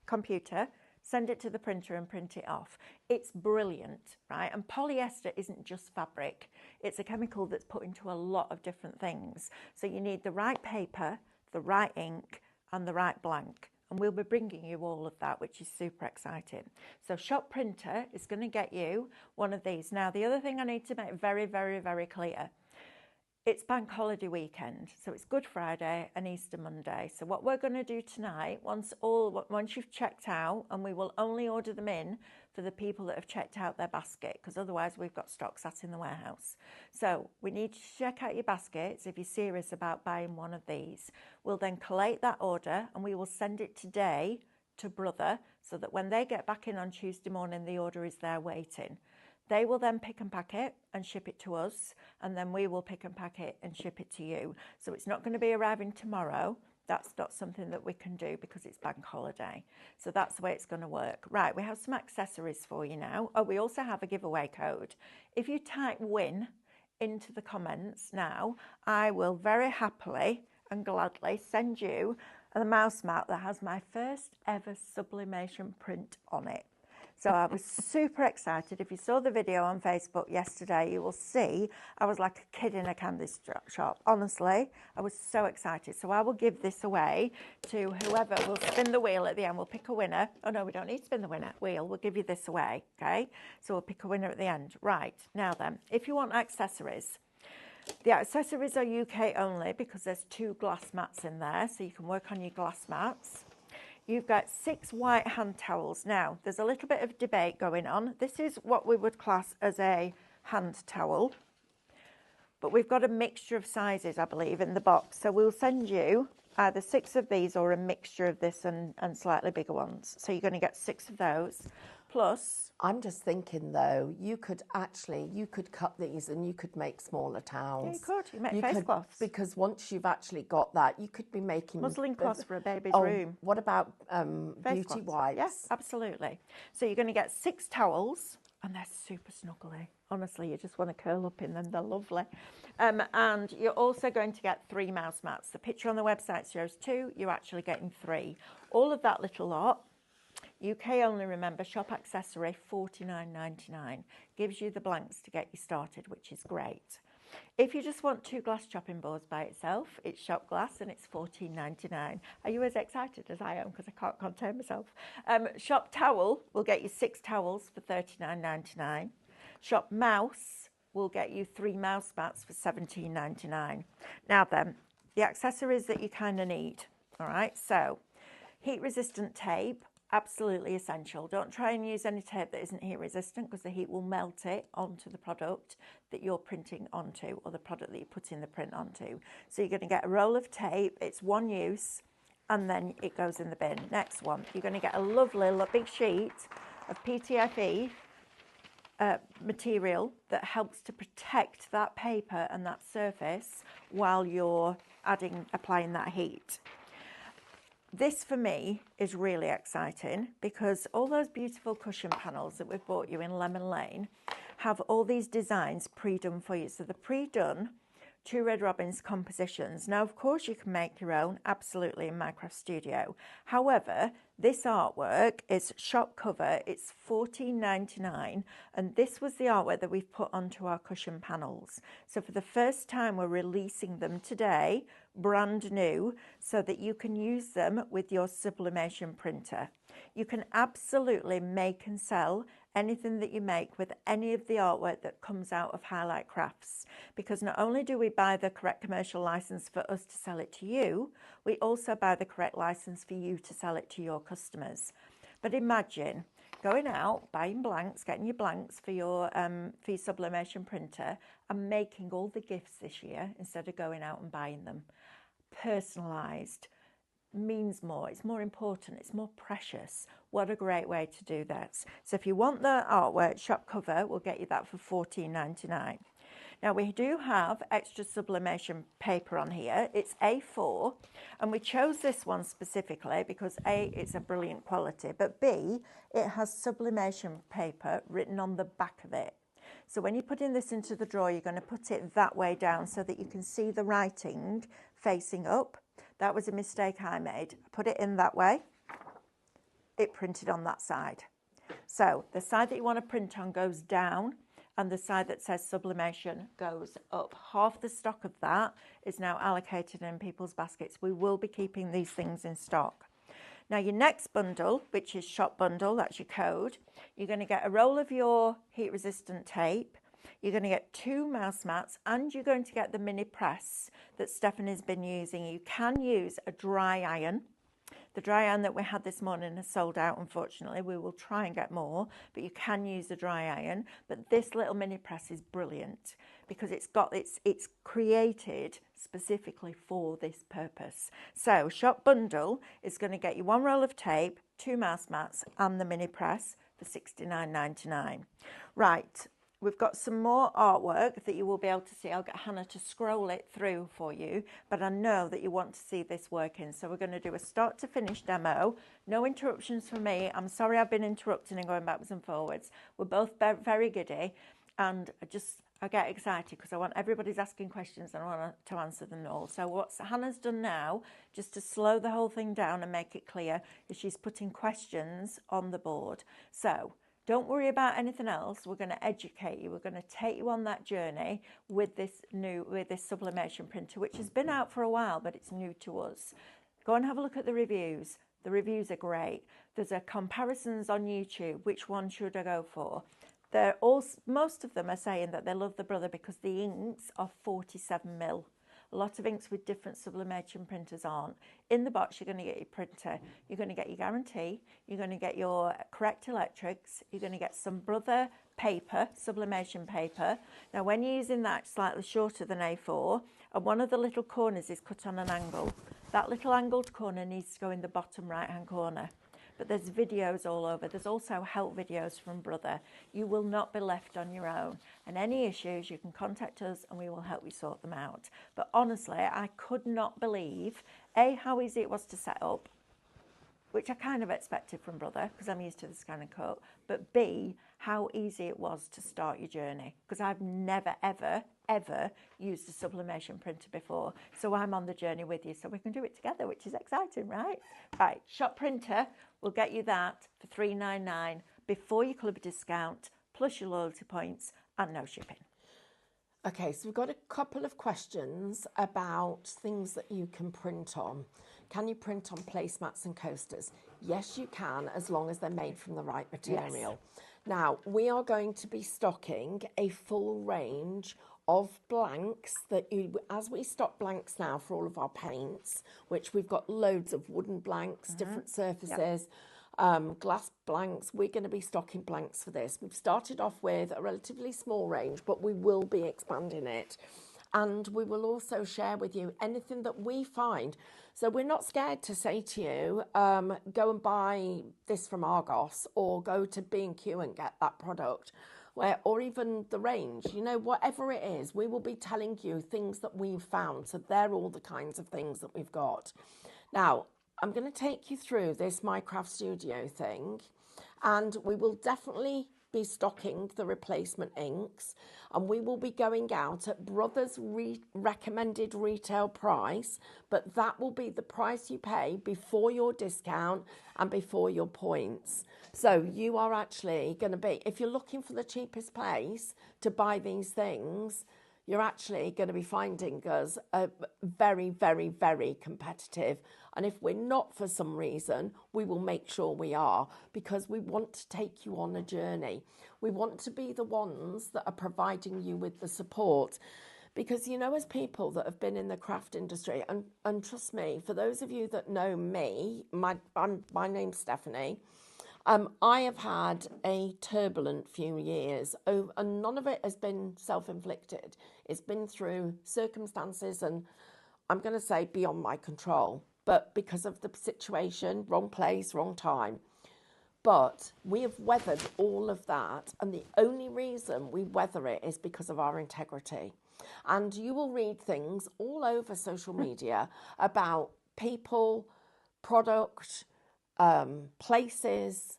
A: computer, send it to the printer and print it off. It's brilliant, right? And polyester isn't just fabric. It's a chemical that's put into a lot of different things. So you need the right paper, the right ink, and the right blank. And we'll be bringing you all of that, which is super exciting. So Shop Printer is going to get you one of these. Now, the other thing I need to make very, very, very clear, it's Bank Holiday weekend, so it's Good Friday and Easter Monday. So what we're going to do tonight, once you've checked out, and we will only order them in for the people that have checked out their basket, because otherwise we've got stock sat in the warehouse. So we need to check out your baskets if you're serious about buying one of these. We'll then collate that order and we will send it today to Brother, so that when they get back in on Tuesday morning, the order is there waiting. They will then pick and pack it and ship it to us, and then we will pick and pack it and ship it to you. So it's not going to be arriving tomorrow. That's not something that we can do because it's Bank Holiday. So that's the way it's going to work. Right, we have some accessories for you now. Oh, we also have a giveaway code. If you type WIN into the comments now, I will very happily and gladly send you a mouse mat that has my first ever sublimation print on it. So I was super excited. If you saw the video on Facebook yesterday, you will see I was like a kid in a candy shop. Honestly, I was so excited. So I will give this away to whoever will spin the wheel at the end. We'll pick a winner. Oh, no, we don't need to spin the wheel. We'll give you this away, okay? So we'll pick a winner at the end. Right, now then, if you want accessories, the accessories are UK only because there's 2 glass mats in there, so you can work on your glass mats. you've got 6 white hand towels. Now, there's a little bit of debate going on. This is what we would class as a hand towel, but we've got a mixture of sizes, I believe, in the box. So we'll send you either 6 of these or a mixture of this and slightly bigger ones. So you're going to get 6 of those. Plus,
B: I'm just thinking though, you could cut these and you could make smaller towels.
A: yeah, you could. You make face cloths.
B: Because once you've actually got that, you could be making
A: Muslin cloths for a baby's
B: oh,
A: room.
B: What about
A: Face
B: beauty
A: cloths.
B: wipes?
A: Yes, absolutely. So you're going to get 6 towels, and they're super snuggly. Honestly, you just want to curl up in them. They're lovely. And you're also going to get 3 mouse mats. The picture on the website shows 2. You're actually getting 3. All of that little lot, UK only, remember, shop accessory, $49.99. Gives you the blanks to get you started, which is great. If you just want 2 glass chopping boards by itself, it's shop glass and it's $14.99. Are you as excited as I am? Because I can't contain myself. Shop towel will get you 6 towels for $39.99. Shop mouse will get you 3 mouse mats for $17.99. Now then, the accessories that you kind of need. All right, so heat resistant tape. Absolutely essential. Don't try and use any tape that isn't heat resistant because the heat will melt it onto the product that you're printing onto or the product that you're putting the print onto. So you're going to get a roll of tape. It's one use and then it goes in the bin. Next one, you're going to get a lovely big sheet of PTFE material that helps to protect that paper and that surface while you're applying that heat. This for me is really exciting because all those beautiful cushion panels that we've bought you in Lemon Lane have all these designs pre-done for you. So the pre-done 2 Red Robins compositions. Now, of course, you can make your own, absolutely, in Minecraft Studio. However, this artwork is shop cover. It's $14.99, and this was the artwork that we've put onto our cushion panels. So for the first time, we're releasing them today, brand new, so that you can use them with your sublimation printer. You can absolutely make and sell anything that you make with any of the artwork that comes out of Highlight Crafts, because not only do we buy the correct commercial license for us to sell it to you, we also buy the correct license for you to sell it to your customers. But imagine going out, buying blanks, getting your blanks for your sublimation printer and making all the gifts this year instead of going out and buying them. Personalised means more, it's more important, it's more precious. What a great way to do that. So if you want the artwork, shop cover, we'll get you that for $14.99. Now we do have extra sublimation paper on here. It's A4, and we chose this one specifically because A, it's a brilliant quality, but B, it has sublimation paper written on the back of it. So when you're putting this into the drawer, you're going to put it that way down so that you can see the writing facing up. That was a mistake I made. I put it in that way. It printed on that side. So the side that you want to print on goes down, and the side that says sublimation goes up. Half the stock of that is now allocated in people's baskets. We will be keeping these things in stock. Now your next bundle, which is shop bundle, that's your code, you're going to get a roll of your heat resistant tape. You're going to get 2 mouse mats, and you're going to get the mini press that Stephanie's been using. You can use a dry iron. The dry iron that we had this morning has sold out, unfortunately. We will try and get more, but you can use a dry iron. But this little mini press is brilliant because it's created specifically for this purpose. So shop bundle is going to get you 1 roll of tape, 2 mouse mats, and the mini press for $69.99. Right. We've got some more artwork that you will be able to see. I'll get Hannah to scroll it through for you, but I know that you want to see this working. So we're going to do a start to finish demo. No interruptions from me. I'm sorry I've been interrupting and going backwards and forwards. We're both very giddy, and I get excited because I want everybody's asking questions and I want to answer them all. So what Hannah's done now, just to slow the whole thing down and make it clear, is she's putting questions on the board. So don't worry about anything else. We're going to educate you. We're going to take you on that journey with this sublimation printer, which has been out for a while, but it's new to us. Go and have a look at the reviews. The reviews are great. There's comparisons on YouTube. Which one should I go for? Most of them are saying that they love the Brother because the inks are 47 mil. A lot of inks with different sublimation printers aren't. In the box, you're going to get your printer, you're going to get your guarantee, you're going to get your correct electrics, you're going to get some Brother paper, sublimation paper. Now, when you're using that, it's slightly shorter than A4, and one of the little corners is cut on an angle. That little angled corner needs to go in the bottom right-hand corner. But there's videos all over. There's also help videos from Brother. You will not be left on your own. And any issues, you can contact us and we will help you sort them out. But honestly, I could not believe, A, how easy it was to set up, which I kind of expected from Brother because I'm used to the scan and cut, but B, how easy it was to start your journey, because I've never, ever, ever used a sublimation printer before. So I'm on the journey with you, so we can do it together, which is exciting, right? Right, Shop Printer will get you that for $3.99 before your club discount, plus your loyalty points and no shipping.
B: Okay, so we've got a couple of questions about things that you can print on. Can you print on placemats and coasters? Yes, you can, as long as they're made from the right material. Yes. Now, we are going to be stocking a full range of blanks that as we stock blanks now for all of our paints, which we've got loads of wooden blanks, different surfaces, glass blanks. We're going to be stocking blanks for this. We've started off with a relatively small range, but we will be expanding it. And we will also share with you anything that we find. So we're not scared to say to you, go and buy this from Argos, or go to B&Q and get that product, or even the range, whatever it is, we will be telling you things that we've found. So they're all the kinds of things that we've got. Now, I'm going to take you through this Minecraft Studio thing, and we will definitely be stocking the replacement inks, and we will be going out at Brother's recommended retail price, but that will be the price you pay before your discount and before your points. So you are actually going to be, if you're looking for the cheapest place to buy these things, you're actually going to be finding us very, very, very competitive. And if we're not for some reason, we will make sure we are, because we want to take you on a journey. We want to be the ones that are providing you with the support. Because, as people that have been in the craft industry, and trust me, for those of you that know me, my name's Stephanie, I have had a turbulent few years, and none of it has been self-inflicted. It's been through circumstances, and I'm going to say beyond my control, but because of the situation, wrong place, wrong time. But we have weathered all of that, and the only reason we weather it is because of our integrity. And you will read things all over social media about people, product, places,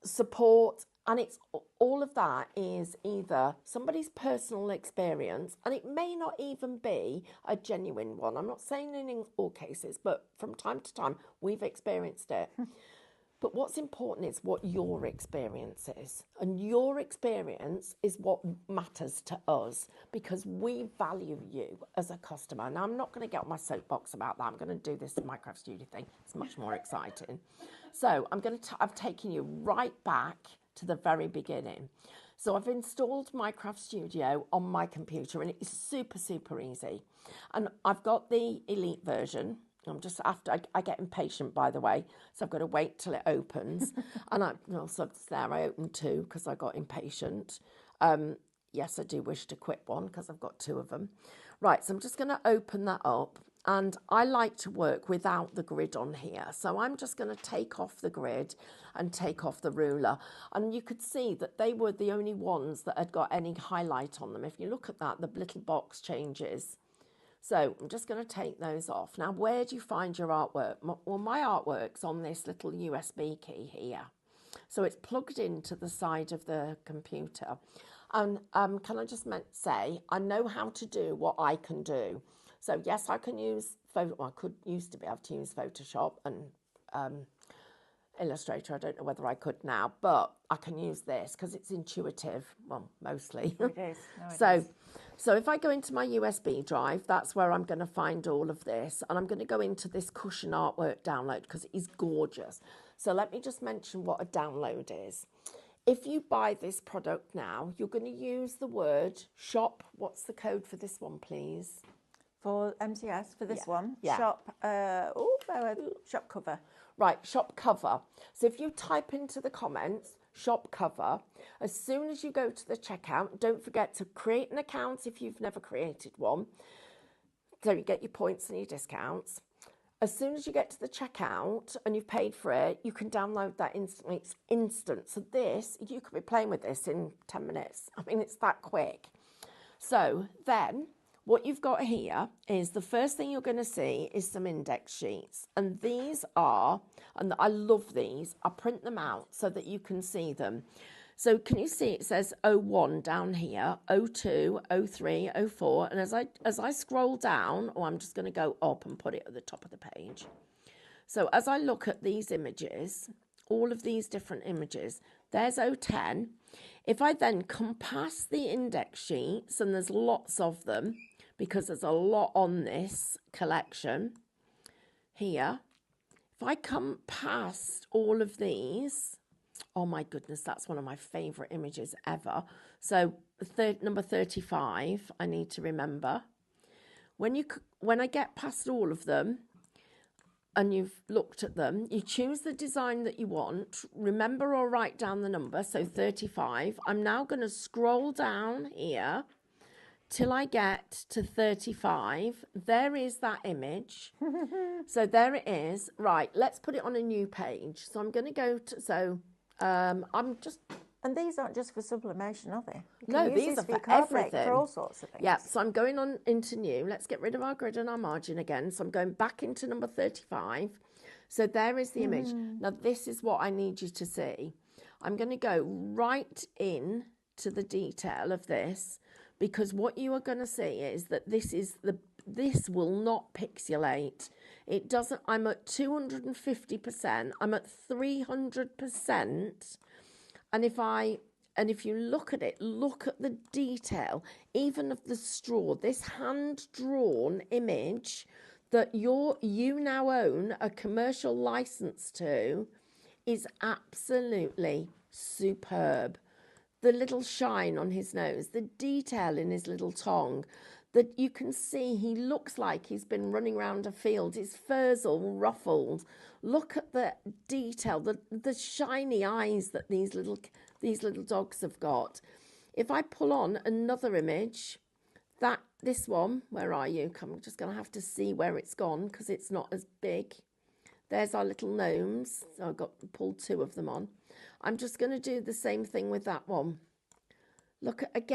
B: support, and it's all of that is either somebody's personal experience, and it may not even be a genuine one. I'm not saying in all cases, but from time to time we've experienced it. But what's important is what your experience is. And your experience is what matters to us, because we value you as a customer. Now, I'm not going to get on my soapbox about that. I'm going to do this Minecraft Studio thing. It's much more exciting. So I've taken you right back to the very beginning. So I've installed Minecraft Studio on my computer, and it is super, super easy. And I've got the Elite version. I'm just I get impatient, by the way, so I've got to wait till it opens. And so there I opened two because I got impatient. Yes, I do wish to quit one because I've got two of them. Right, so I'm just going to open that up, and I like to work without the grid on here. So I'm just going to take off the grid and take off the ruler. And you could see that they were the only ones that had got any highlight on them. If you look at that, the little box changes. So I'm just going to take those off. Now, where do you find your artwork? Well, my artwork's on this little USB key here. So it's plugged into the side of the computer. And can I just say, I know how to do what I can do. So yes, I can use, I used to be able to use Photoshop and Illustrator. I don't know whether I could now, but I can use this because it's intuitive. Well, mostly.
A: It is. No, it is.
B: So if I go into my USB drive, that's where I'm going to find all of this. And I'm going to go into this cushion artwork download because it is gorgeous. So let me just mention what a download is. If you buy this product now, you're going to use the word shop. What's the code for this one, please?
A: For MCS, for this one,
B: yeah.
A: shop, shop cover.
B: Right, shop cover. So if you type into the comments, shop cover, as soon as you go to the checkout, don't forget to create an account if you've never created one. So you get your points and your discounts. As soon as you get to the checkout and you've paid for it, you can download that instantly. It's instant. So this, you could be playing with this in 10 minutes. I mean, it's that quick. So then what you've got here is the first thing you're going to see is some index sheets. And these are, and I love these, I print them out so that you can see them. So can you see it says 01 down here, 02, 03, 04. And as I scroll down, I'm just going to go up and put it at the top of the page. So as I look at these images, all of these different images, there's 010. If I then come past the index sheets, and there's lots of them, because there's a lot on this collection here. If I come past all of these, oh my goodness, that's one of my favourite images ever. So number 35, I need to remember. When I get past all of them, and you've looked at them, you choose the design that you want, remember or write down the number, so 35. I'm now going to scroll down here till I get to 35. There is that image. So there it is. Right, let's put it on a new page. So I'm going to go to,
A: And these aren't just for sublimation, are they?
B: No, these are for everything.
A: For all sorts of things.
B: Yeah, so I'm going on into new. Let's get rid of our grid and our margin again. So I'm going back into number 35. So there is the image. Now this is what I need you to see. I'm going to go right in to the detail of this, because what you are going to see is that this will not pixelate. It doesn't. I'm at 250%. I'm at 300%. And if you look at it, look at the detail, even of the straw, this hand-drawn image that you now own a commercial license to is absolutely superb. The little shine on his nose, the detail in his little tongue, that you can see he looks like he's been running around a field. His fur's all ruffled. Look at the detail, the shiny eyes that these little dogs have got. If I pull on another image, this one, where are you? I'm just going to have to see where it's gone because it's not as big. There's our little gnomes. So I've got pulled two of them on. I'm just going to do the same thing with that one. Look at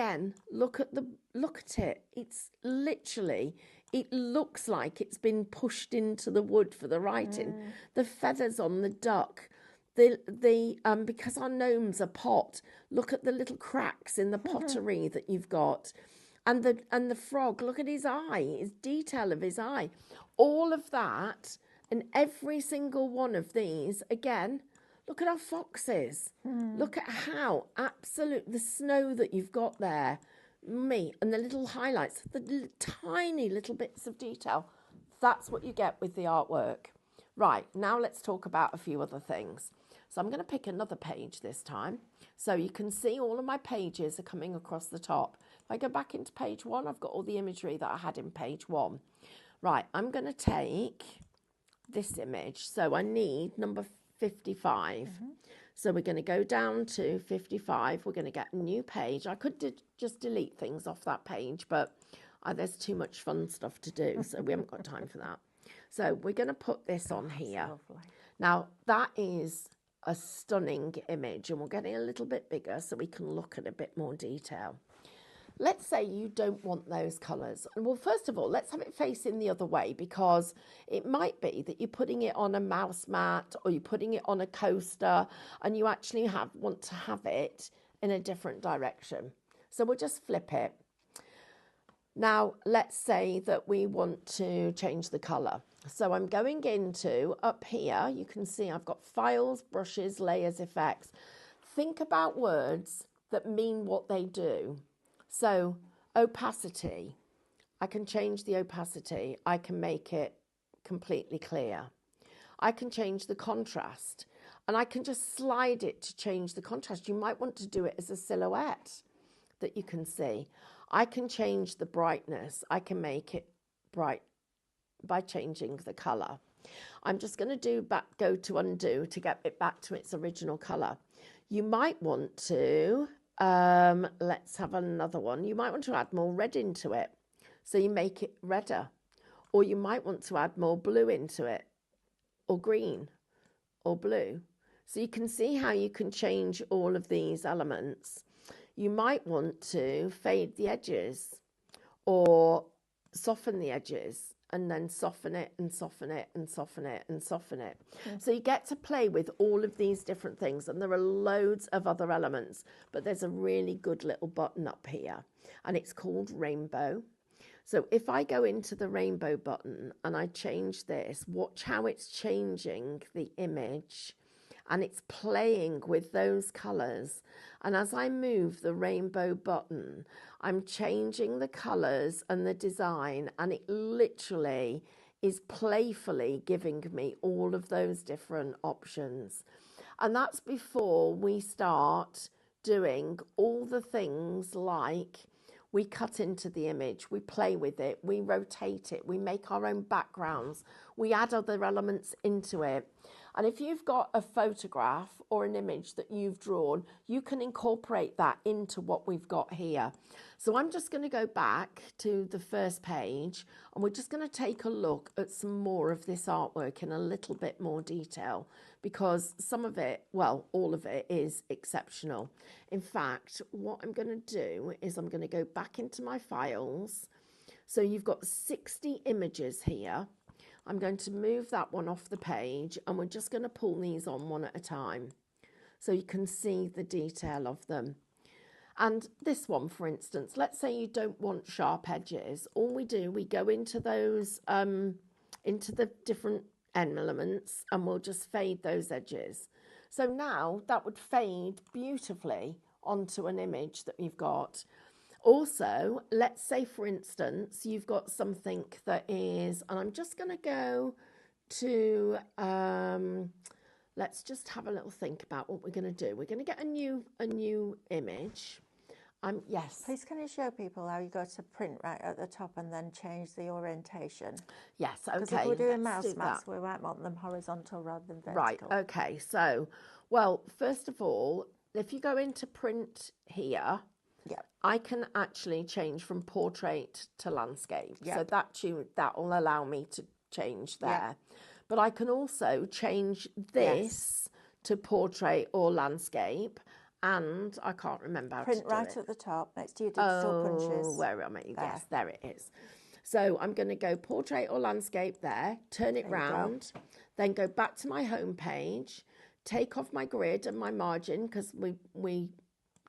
B: it. It's literally, it looks like it's been pushed into the wood for the writing. The feathers on the duck, because our gnomes are pot. Look at the little cracks in the pottery that you've got, and the frog. Look at his eye, his detail of his eye. All of that, and every single one of these again. Look at our foxes. Look at how the snow that you've got there. And the little highlights, the tiny little bits of detail. That's what you get with the artwork. Right, now let's talk about a few other things. So I'm going to pick another page this time. So you can see all of my pages are coming across the top. If I go back into page 1, I've got all the imagery that I had in page 1. Right, I'm going to take this image. So I need number 55. So we're going to go down to 55. We're going to get a new page. I could just delete things off that page, but there's too much fun stuff to do, so we haven't got time for that. So we're going to put this on here. Now, that is a stunning image, and we're getting a little bit bigger so we can look at a bit more detail. Let's say you don't want those colours. Well, first of all, let's have it facing the other way, because it might be that you're putting it on a mouse mat or you're putting it on a coaster and you actually want to have it in a different direction. So we'll just flip it. Now, let's say that we want to change the colour. So I'm going into, up here, you can see I've got files, brushes, layers, effects. Think about words that mean what they do. So opacity, I can change the opacity. I can make it completely clear. I can change the contrast, and I can just slide it to change the contrast. You might want to do it as a silhouette that you can see. I can change the brightness. I can make it bright by changing the colour. I'm just going to go to undo to get it back to its original colour. You might want to, let's have another one. You might want to add more red into it. So you make it redder. Or you might want to add more blue into it, or green, or blue. So you can see how you can change all of these elements. You might want to fade the edges or soften the edges, and then soften it and soften it and soften it and soften it. So you get to play with all of these different things, and there are loads of other elements, but there's a really good little button up here, and it's called Rainbow. So if I go into the Rainbow button and I change this, watch how it's changing the image, and it's playing with those colours. And as I move the Rainbow button, I'm changing the colours and the design, and it literally is playfully giving me all of those different options. And that's before we start doing all the things like we cut into the image, we play with it, we rotate it, we make our own backgrounds, we add other elements into it. And if you've got a photograph or an image that you've drawn, you can incorporate that into what we've got here. So I'm just going to go back to the first page, and we're just going to take a look at some more of this artwork in a little bit more detail, because some of it, well, all of it is exceptional. In fact, what I'm going to do is I'm going to go back into my files. So you've got 60 images here. I'm going to move that one off the page, and we're just going to pull these on one at a time so you can see the detail of them. And this one, for instance, let's say you don't want sharp edges. All we do, we go into those, into the different elements, and we'll just fade those edges. So now that would fade beautifully onto an image that we've got. Also, let's say, for instance, you've got something that is, and I'm just going to go to, let's just have a little think about what we're going to do. We're going to get a new image. Yes.
A: Please, can you show people how you go to print right at the top and then change the orientation?
B: Yes, okay.
A: Because if we're doing mouse maps, we might want them horizontal rather than vertical.
B: Right, okay. So, well, first of all, if you go into print here, I can actually change from portrait to landscape. So that will allow me to change there. But I can also change this to portrait or landscape. And I can't remember how
A: print
B: to do
A: right at the top next to your digital punches.
B: Where am I? Yes, there it is. So I'm going to go portrait or landscape there, turn it round, then go back to my home page, take off my grid and my margin, because we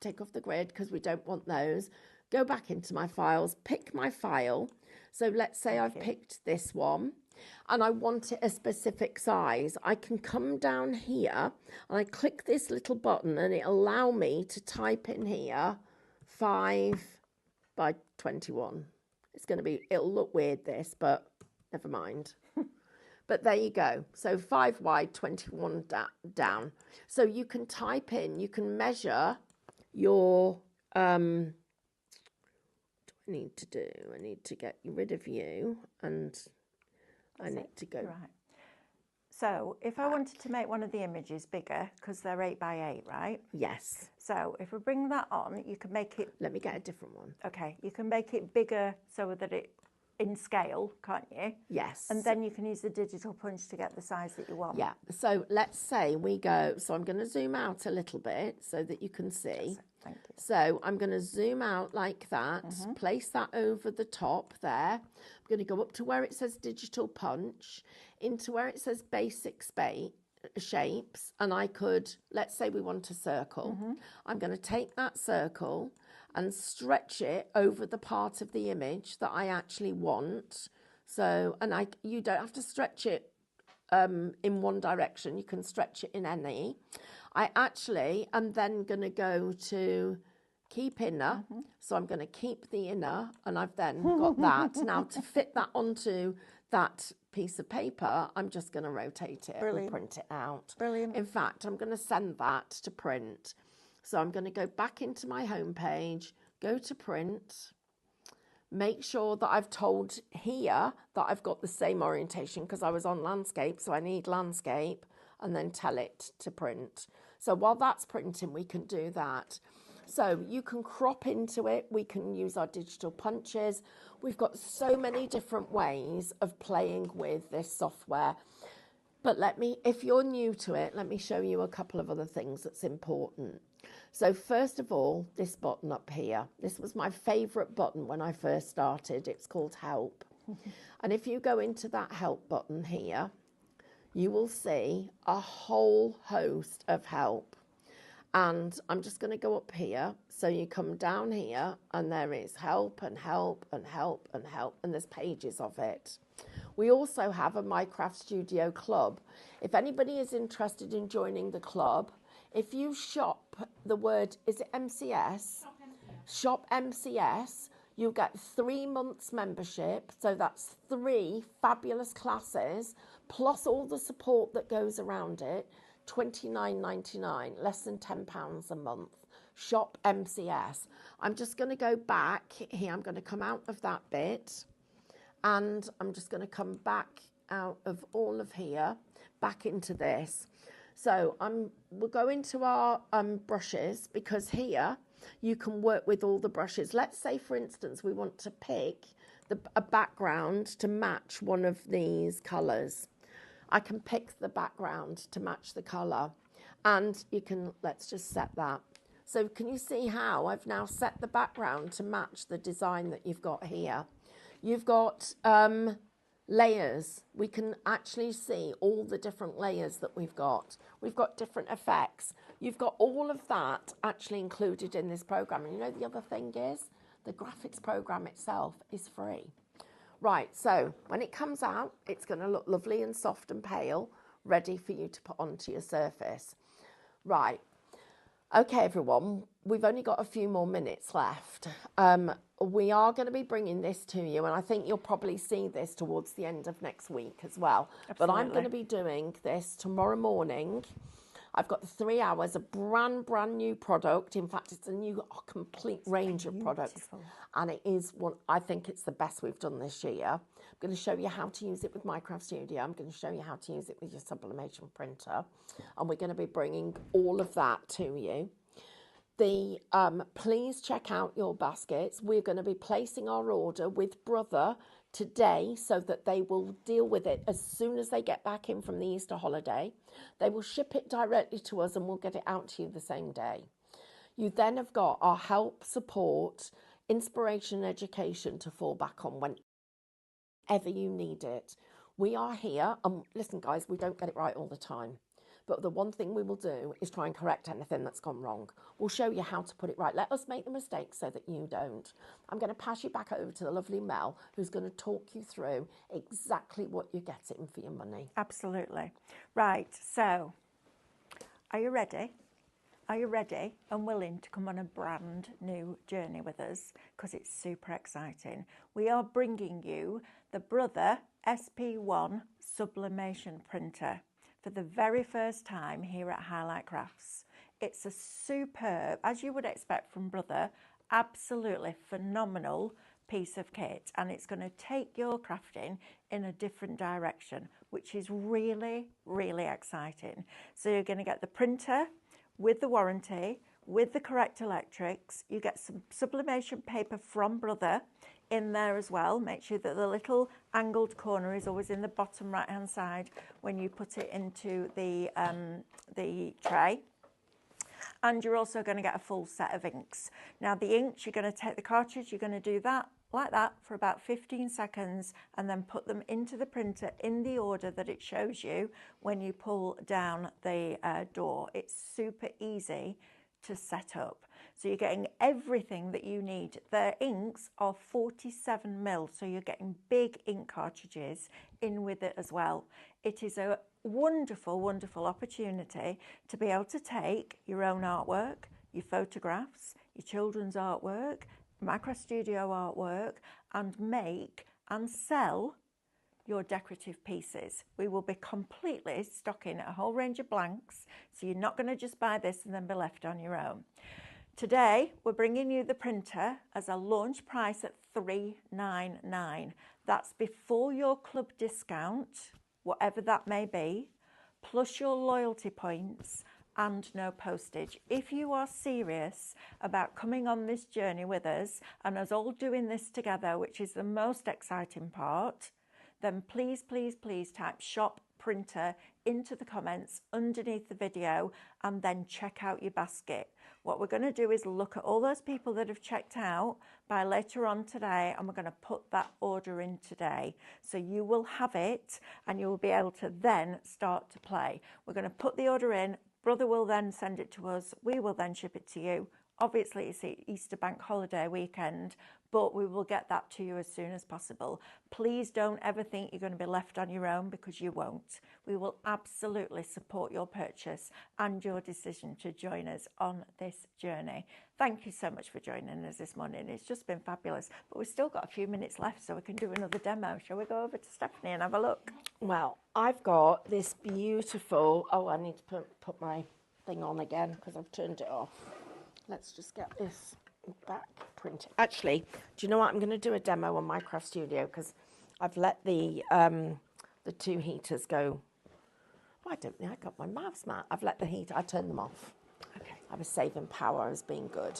B: take off the grid because we don't want those. Go back into my files, pick my file. So let's say I've picked this one and I want it a specific size. I can come down here and I click this little button, and it allow me to type in here 5 by 21. It's going to be, it'll look weird this, but never mind. But there you go. So 5 wide, 21 down. So you can type in, you can measure your, what do I need to do? I need to get rid of you, and I need to go.
A: Right. So if I wanted to make one of the images bigger, because they're 8 by 8, right?
B: Yes.
A: So if we bring that on, you can make it...
B: Let me get a different one.
A: Okay, you can make it bigger so that it in scale, can't you?
B: Yes.
A: And then you can use the digital punch to get the size that you want.
B: Yeah. So let's say we go, so I'm going to zoom out a little bit so that you can see.
A: Thank you.
B: So I'm going to zoom out like that, place that over the top there. I'm going to go up to where it says digital punch, into where it says basic shapes, and I could, let's say we want a circle. I'm going to take that circle and stretch it over the part of the image that I actually want. So, and you don't have to stretch it in one direction. You can stretch it in any. I actually am then going to go to keep inner. So I'm going to keep the inner, and I've then got that. Now to fit that onto that piece of paper, I'm just going to rotate it and print it out.
A: Brilliant.
B: In fact, I'm going to send that to print. So I'm going to go back into my home page, go to print, make sure that I've told here that I've got the same orientation because I was on landscape, so I need landscape, and then tell it to print. So while that's printing, we can do that. So you can crop into it. We can use our digital punches. We've got so many different ways of playing with this software. But if you're new to it, let me show you a couple of other things that's important. So first of all, this button up here, this was my favorite button when I first started. It's called Help. And if you go into that Help button here, you will see a whole host of help. And I'm just going to go up here. So you come down here and there is help and help and help and help, and there's pages of it. We also have a Minecraft Studio Club. If anybody is interested in joining the club, if you shop the word, is it MCS? Shop MCS, you'll get 3 months membership. So that's 3 fabulous classes, plus all the support that goes around it. $29.99, less than £10 a month. Shop MCS. I'm just going to go back here. I'm going to come out of that bit, and I'm just going to come back out of all of here, back into this. So we'll go into our brushes, because here you can work with all the brushes. Let's say, for instance, we want to pick a background to match one of these colours. I can pick the background to match the colour, and let's just set that. So can you see how I've now set the background to match the design that you've got here? You've got layers. We can actually see all the different layers that we've got. We've got different effects. You've got all of that actually included in this program. And you know, the other thing is the graphics program itself is free. Right, so when it comes out, it's going to look lovely and soft and pale, ready for you to put onto your surface. Right, okay, everyone, we've only got a few more minutes left. We are going to be bringing this to you, and I think you'll probably see this towards the end of next week as well. Absolutely. But I'm going to be doing this tomorrow morning. I've got 3 hours of brand new product. In fact, it's a complete range of products. And it is I think it's the best we've done this year. I'm going to show you how to use it with Minecraft Studio. I'm going to show you how to use it with your sublimation printer. And we're going to be bringing all of that to you. Please check out your baskets. We're going to be placing our order with Brother today, so that they will deal with it as soon as they get back in from the Easter holiday. They will ship it directly to us, and we'll get it out to you the same day. You then have got our help, support, inspiration, and education to fall back on whenever you need it. We are here. Listen, guys, we don't get it right all the time. But the one thing we will do is try and correct anything that's gone wrong. We'll show you how to put it right. Let us make the mistakes so that you don't. I'm going to pass you back over to the lovely Mel, who's going to talk you through exactly what you're getting for your money.
A: Absolutely. Right, so are you ready? Are you ready and willing to come on a brand new journey with us? Because it's super exciting. We are bringing you the Brother SP1 Sublimation Printer for the very first time here at Highlight Crafts. It's a superb, as you would expect from Brother, absolutely phenomenal piece of kit, and it's going to take your crafting in a different direction, which is really, really exciting. So you're going to get the printer with the warranty, with the correct electrics. You get some sublimation paper from Brother in there as well. Make sure that the little angled corner is always in the bottom right hand side when you put it into the tray. And you're also going to get a full set of inks. Now the inks, you're going to take the cartridge, you're going to do that like that for about 15 seconds and then put them into the printer in the order that it shows you when you pull down the door. It's super easy to set up. So you're getting everything that you need. The inks are 47 mil, so you're getting big ink cartridges in with it as well. It is a wonderful, wonderful opportunity to be able to take your own artwork, your photographs, your children's artwork, Minecraft Studio artwork, and make and sell your decorative pieces. We will be completely stocking a whole range of blanks, so you're not going to just buy this and then be left on your own. Today, we're bringing you the printer as a launch price at $399. That's before your club discount, whatever that may be, plus your loyalty points and no postage. If you are serious about coming on this journey with us and us all doing this together, which is the most exciting part, then please, please, please type shop printer into the comments underneath the video and then check out your basket. What we're going to do is look at all those people that have checked out by later on today, and we're going to put that order in today. So you will have it and you will be able to then start to play. We're going to put the order in. Brother will then send it to us. We will then ship it to you. Obviously, it's the Easter bank holiday weekend, but we will get that to you as soon as possible. Please don't ever think you're going to be left on your own, because you won't. We will absolutely support your purchase and your decision to join us on this journey. Thank you so much for joining us this morning. It's just been fabulous, but we've still got a few minutes left so we can do another demo. Shall we go over to Stephanie and have a look?
B: Well, I've got this beautiful, oh, I need to put my thing on again because I've turned it off. Let's just get this back printed. Actually, do you know what? I'm going to do a demo on Minecraft Studio because I've let the 2 heaters go. Oh, I don't think I got my mouse mat. I've let the heater, I turned them off. Okay. I was saving power, I was being good.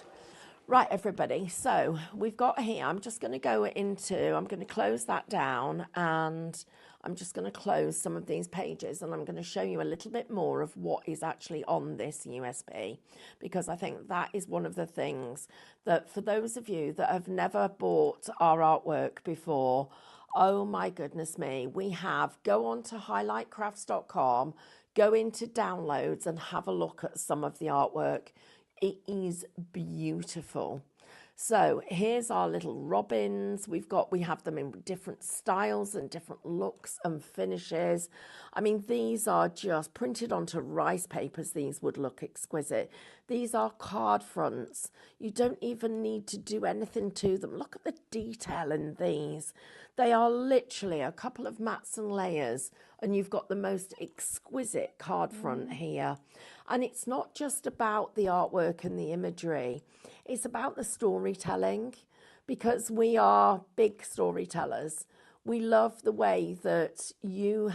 B: Right, everybody, so we've got here, I'm just going to go into, I'm going to close that down, and I'm just going to close some of these pages, and I'm going to show you a little bit more of what is actually on this USB, because I think that is one of the things that for those of you that have never bought our artwork before, oh my goodness me, we have, go on to highlightcrafts.com, go into downloads and have a look at some of the artwork. It is beautiful. So here's our little robins. We have them in different styles and different looks and finishes. I mean, these are just printed onto rice papers. These would look exquisite. These are card fronts. You don't even need to do anything to them. Look at the detail in these. They are literally a couple of mats and layers, and you've got the most exquisite card front here. And it's not just about the artwork and the imagery. It's about the storytelling, because we are big storytellers. We love the way that you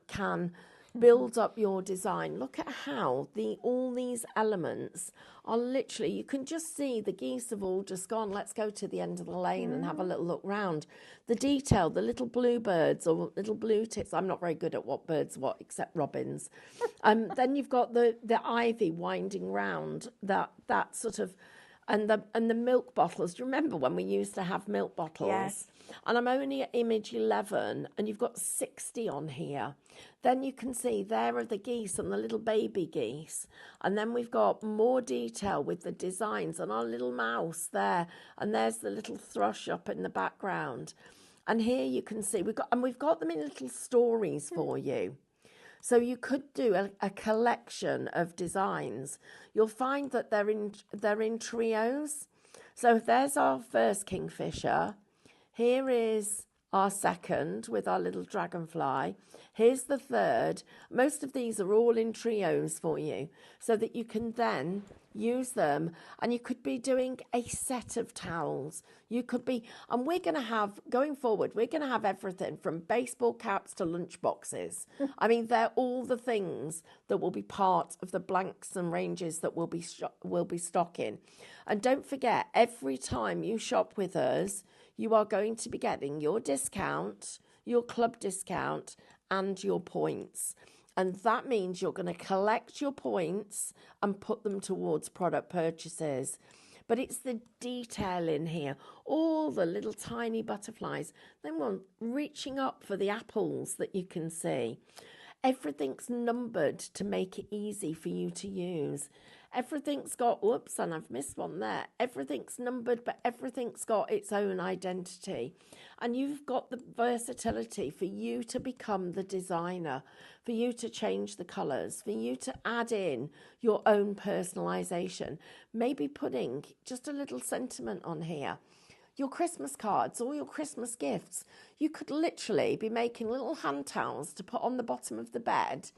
B: can build up your design. Look at how all these elements are literally, you can just see the geese have all just gone, let's go to the end of the lane and have a little look round. The detail, the little bluebirds or little blue tits, I'm not very good at what birds what, except robins. Then you've got the ivy winding round, that sort of, and the milk bottles. Do you remember when we used to have milk bottles?
A: Yes.
B: And I'm only at image 11, and you've got 60 on here. Then you can see there are the geese and the little baby geese. And then we've got more detail with the designs and our little mouse there. And there's the little thrush up in the background. And here you can see, we've got them in little stories for you. So you could do a collection of designs. You'll find that they're in trios. So there's our first kingfisher. Here is our second with our little dragonfly. Here's the third. Most of these are all in trios for you, so that you can then use them, and you could be doing a set of towels. You could be, and we're going to have, going forward, we're going to have everything from baseball caps to lunch boxes. I mean, they're all the things that will be part of the blanks and ranges that we'll be stocking. And don't forget, every time you shop with us, you are going to be getting your discount, your club discount, and your points. And that means you're going to collect your points and put them towards product purchases. But it's the detail in here, all the little tiny butterflies. Then we're reaching up for the apples that you can see. Everything's numbered to make it easy for you to use. Everything's got, whoops, and I've missed one there. Everything's numbered, but everything's got its own identity. And you've got the versatility for you to become the designer, for you to change the colours, for you to add in your own personalisation. Maybe putting just a little sentiment on here. Your Christmas cards or your Christmas gifts. You could literally be making little hand towels to put on the bottom of the bed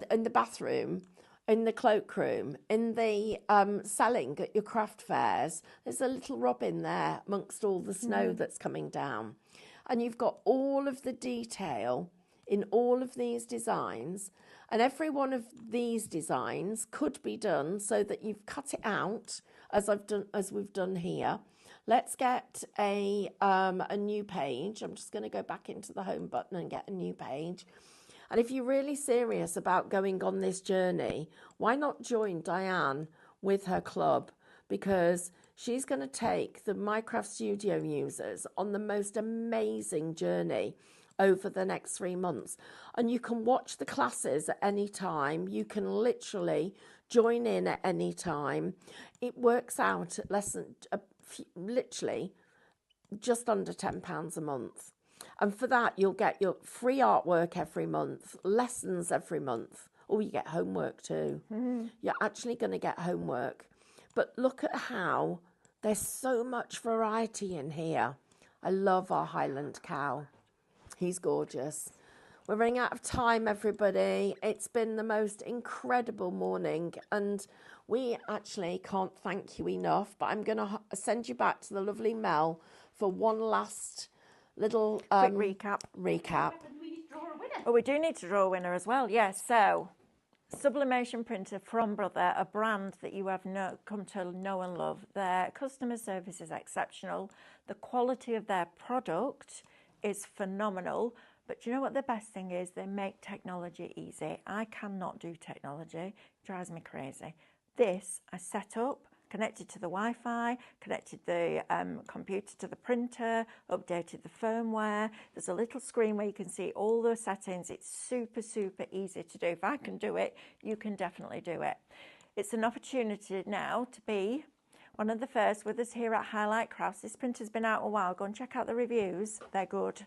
B: in the bathroom, in the cloakroom, in the selling at your craft fairs. There's a little robin there amongst all the snow that's coming down. And you've got all of the detail in all of these designs. And every one of these designs could be done so that you've cut it out, as we've done here. Let's get a new page. I'm just going to go back into the home button and get a new page. And if you're really serious about going on this journey, why not join Diane with her club? Because she's going to take the Minecraft Studio users on the most amazing journey over the next 3 months. And you can watch the classes at any time. You can literally join in at any time. It works out at less than, literally, just under £10 a month. And for that, you'll get your free artwork every month, lessons every month. Oh, you get homework too. You're actually going to get homework. But look at how there's so much variety in here. I love our Highland cow. He's gorgeous. We're running out of time, everybody. It's been the most incredible morning, and we actually can't thank you enough. But I'm going to send you back to the lovely Mel for one last little
A: quick recap.
C: We need to draw a winner.
A: Oh, we do need to draw a winner as well. Yes. So, Sublimation Printer from Brother, a brand that you have come to know and love. Their customer service is exceptional. The quality of their product is phenomenal. But do you know what the best thing is? They make technology easy. I cannot do technology. It drives me crazy. This I set up, connected to the Wi-Fi, connected the computer to the printer, updated the firmware. There's a little screen where you can see all the settings. It's super, super easy to do. If I can do it, you can definitely do it. It's an opportunity now to be one of the first with us here at Highlight Crafts. This printer's been out a while. Go and check out the reviews. They're good.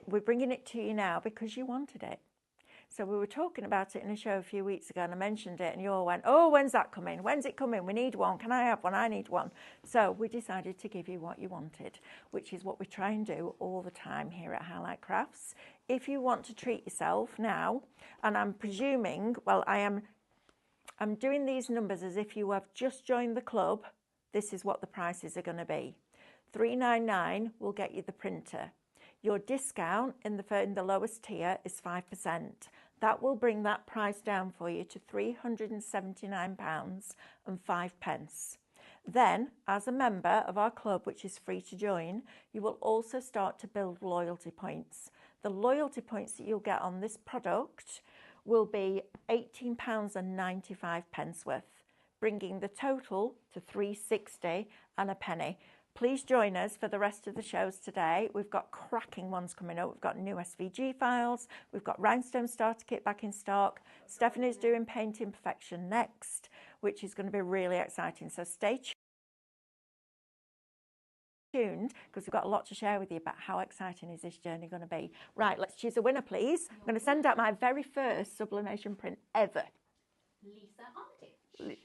A: We're bringing it to you now because you wanted it. So we were talking about it in a show a few weeks ago and I mentioned it and you all went, oh, when's that coming? When's it coming? We need one. Can I have one? I need one. So we decided to give you what you wanted, which is what we try and do all the time here at Highlight Crafts. If you want to treat yourself now, and I'm presuming, well, I'm doing these numbers as if you have just joined the club. This is what the prices are going to be. $399 will get you the printer. Your discount in the lowest tier is 5%. That will bring that price down for you to £379.05. Then, as a member of our club, which is free to join, you will also start to build loyalty points. The loyalty points that you'll get on this product will be £18.95 worth, bringing the total to £3.60 and a penny. Please join us for the rest of the shows today. We've got cracking ones coming up. We've got new SVG files. We've got Rhinestone Starter Kit back in stock. Stephanie's doing Paint Imperfection next, which is going to be really exciting. So stay tuned because we've got a lot to share with you about how exciting is this journey going to be. Right, let's choose a winner, please. I'm going to send out my very first sublimation print ever.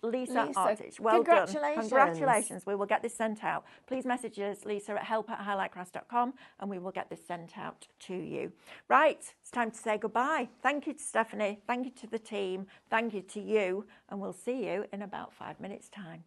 A: Lisa Artich. Well done. Congratulations. We will get this sent out. Please message us, Lisa, at help@highlightcrafts.com, and we will get this sent out to you. Right, it's time to say goodbye. Thank you to Stephanie. Thank you to the team. Thank you to you. And we'll see you in about 5 minutes' time.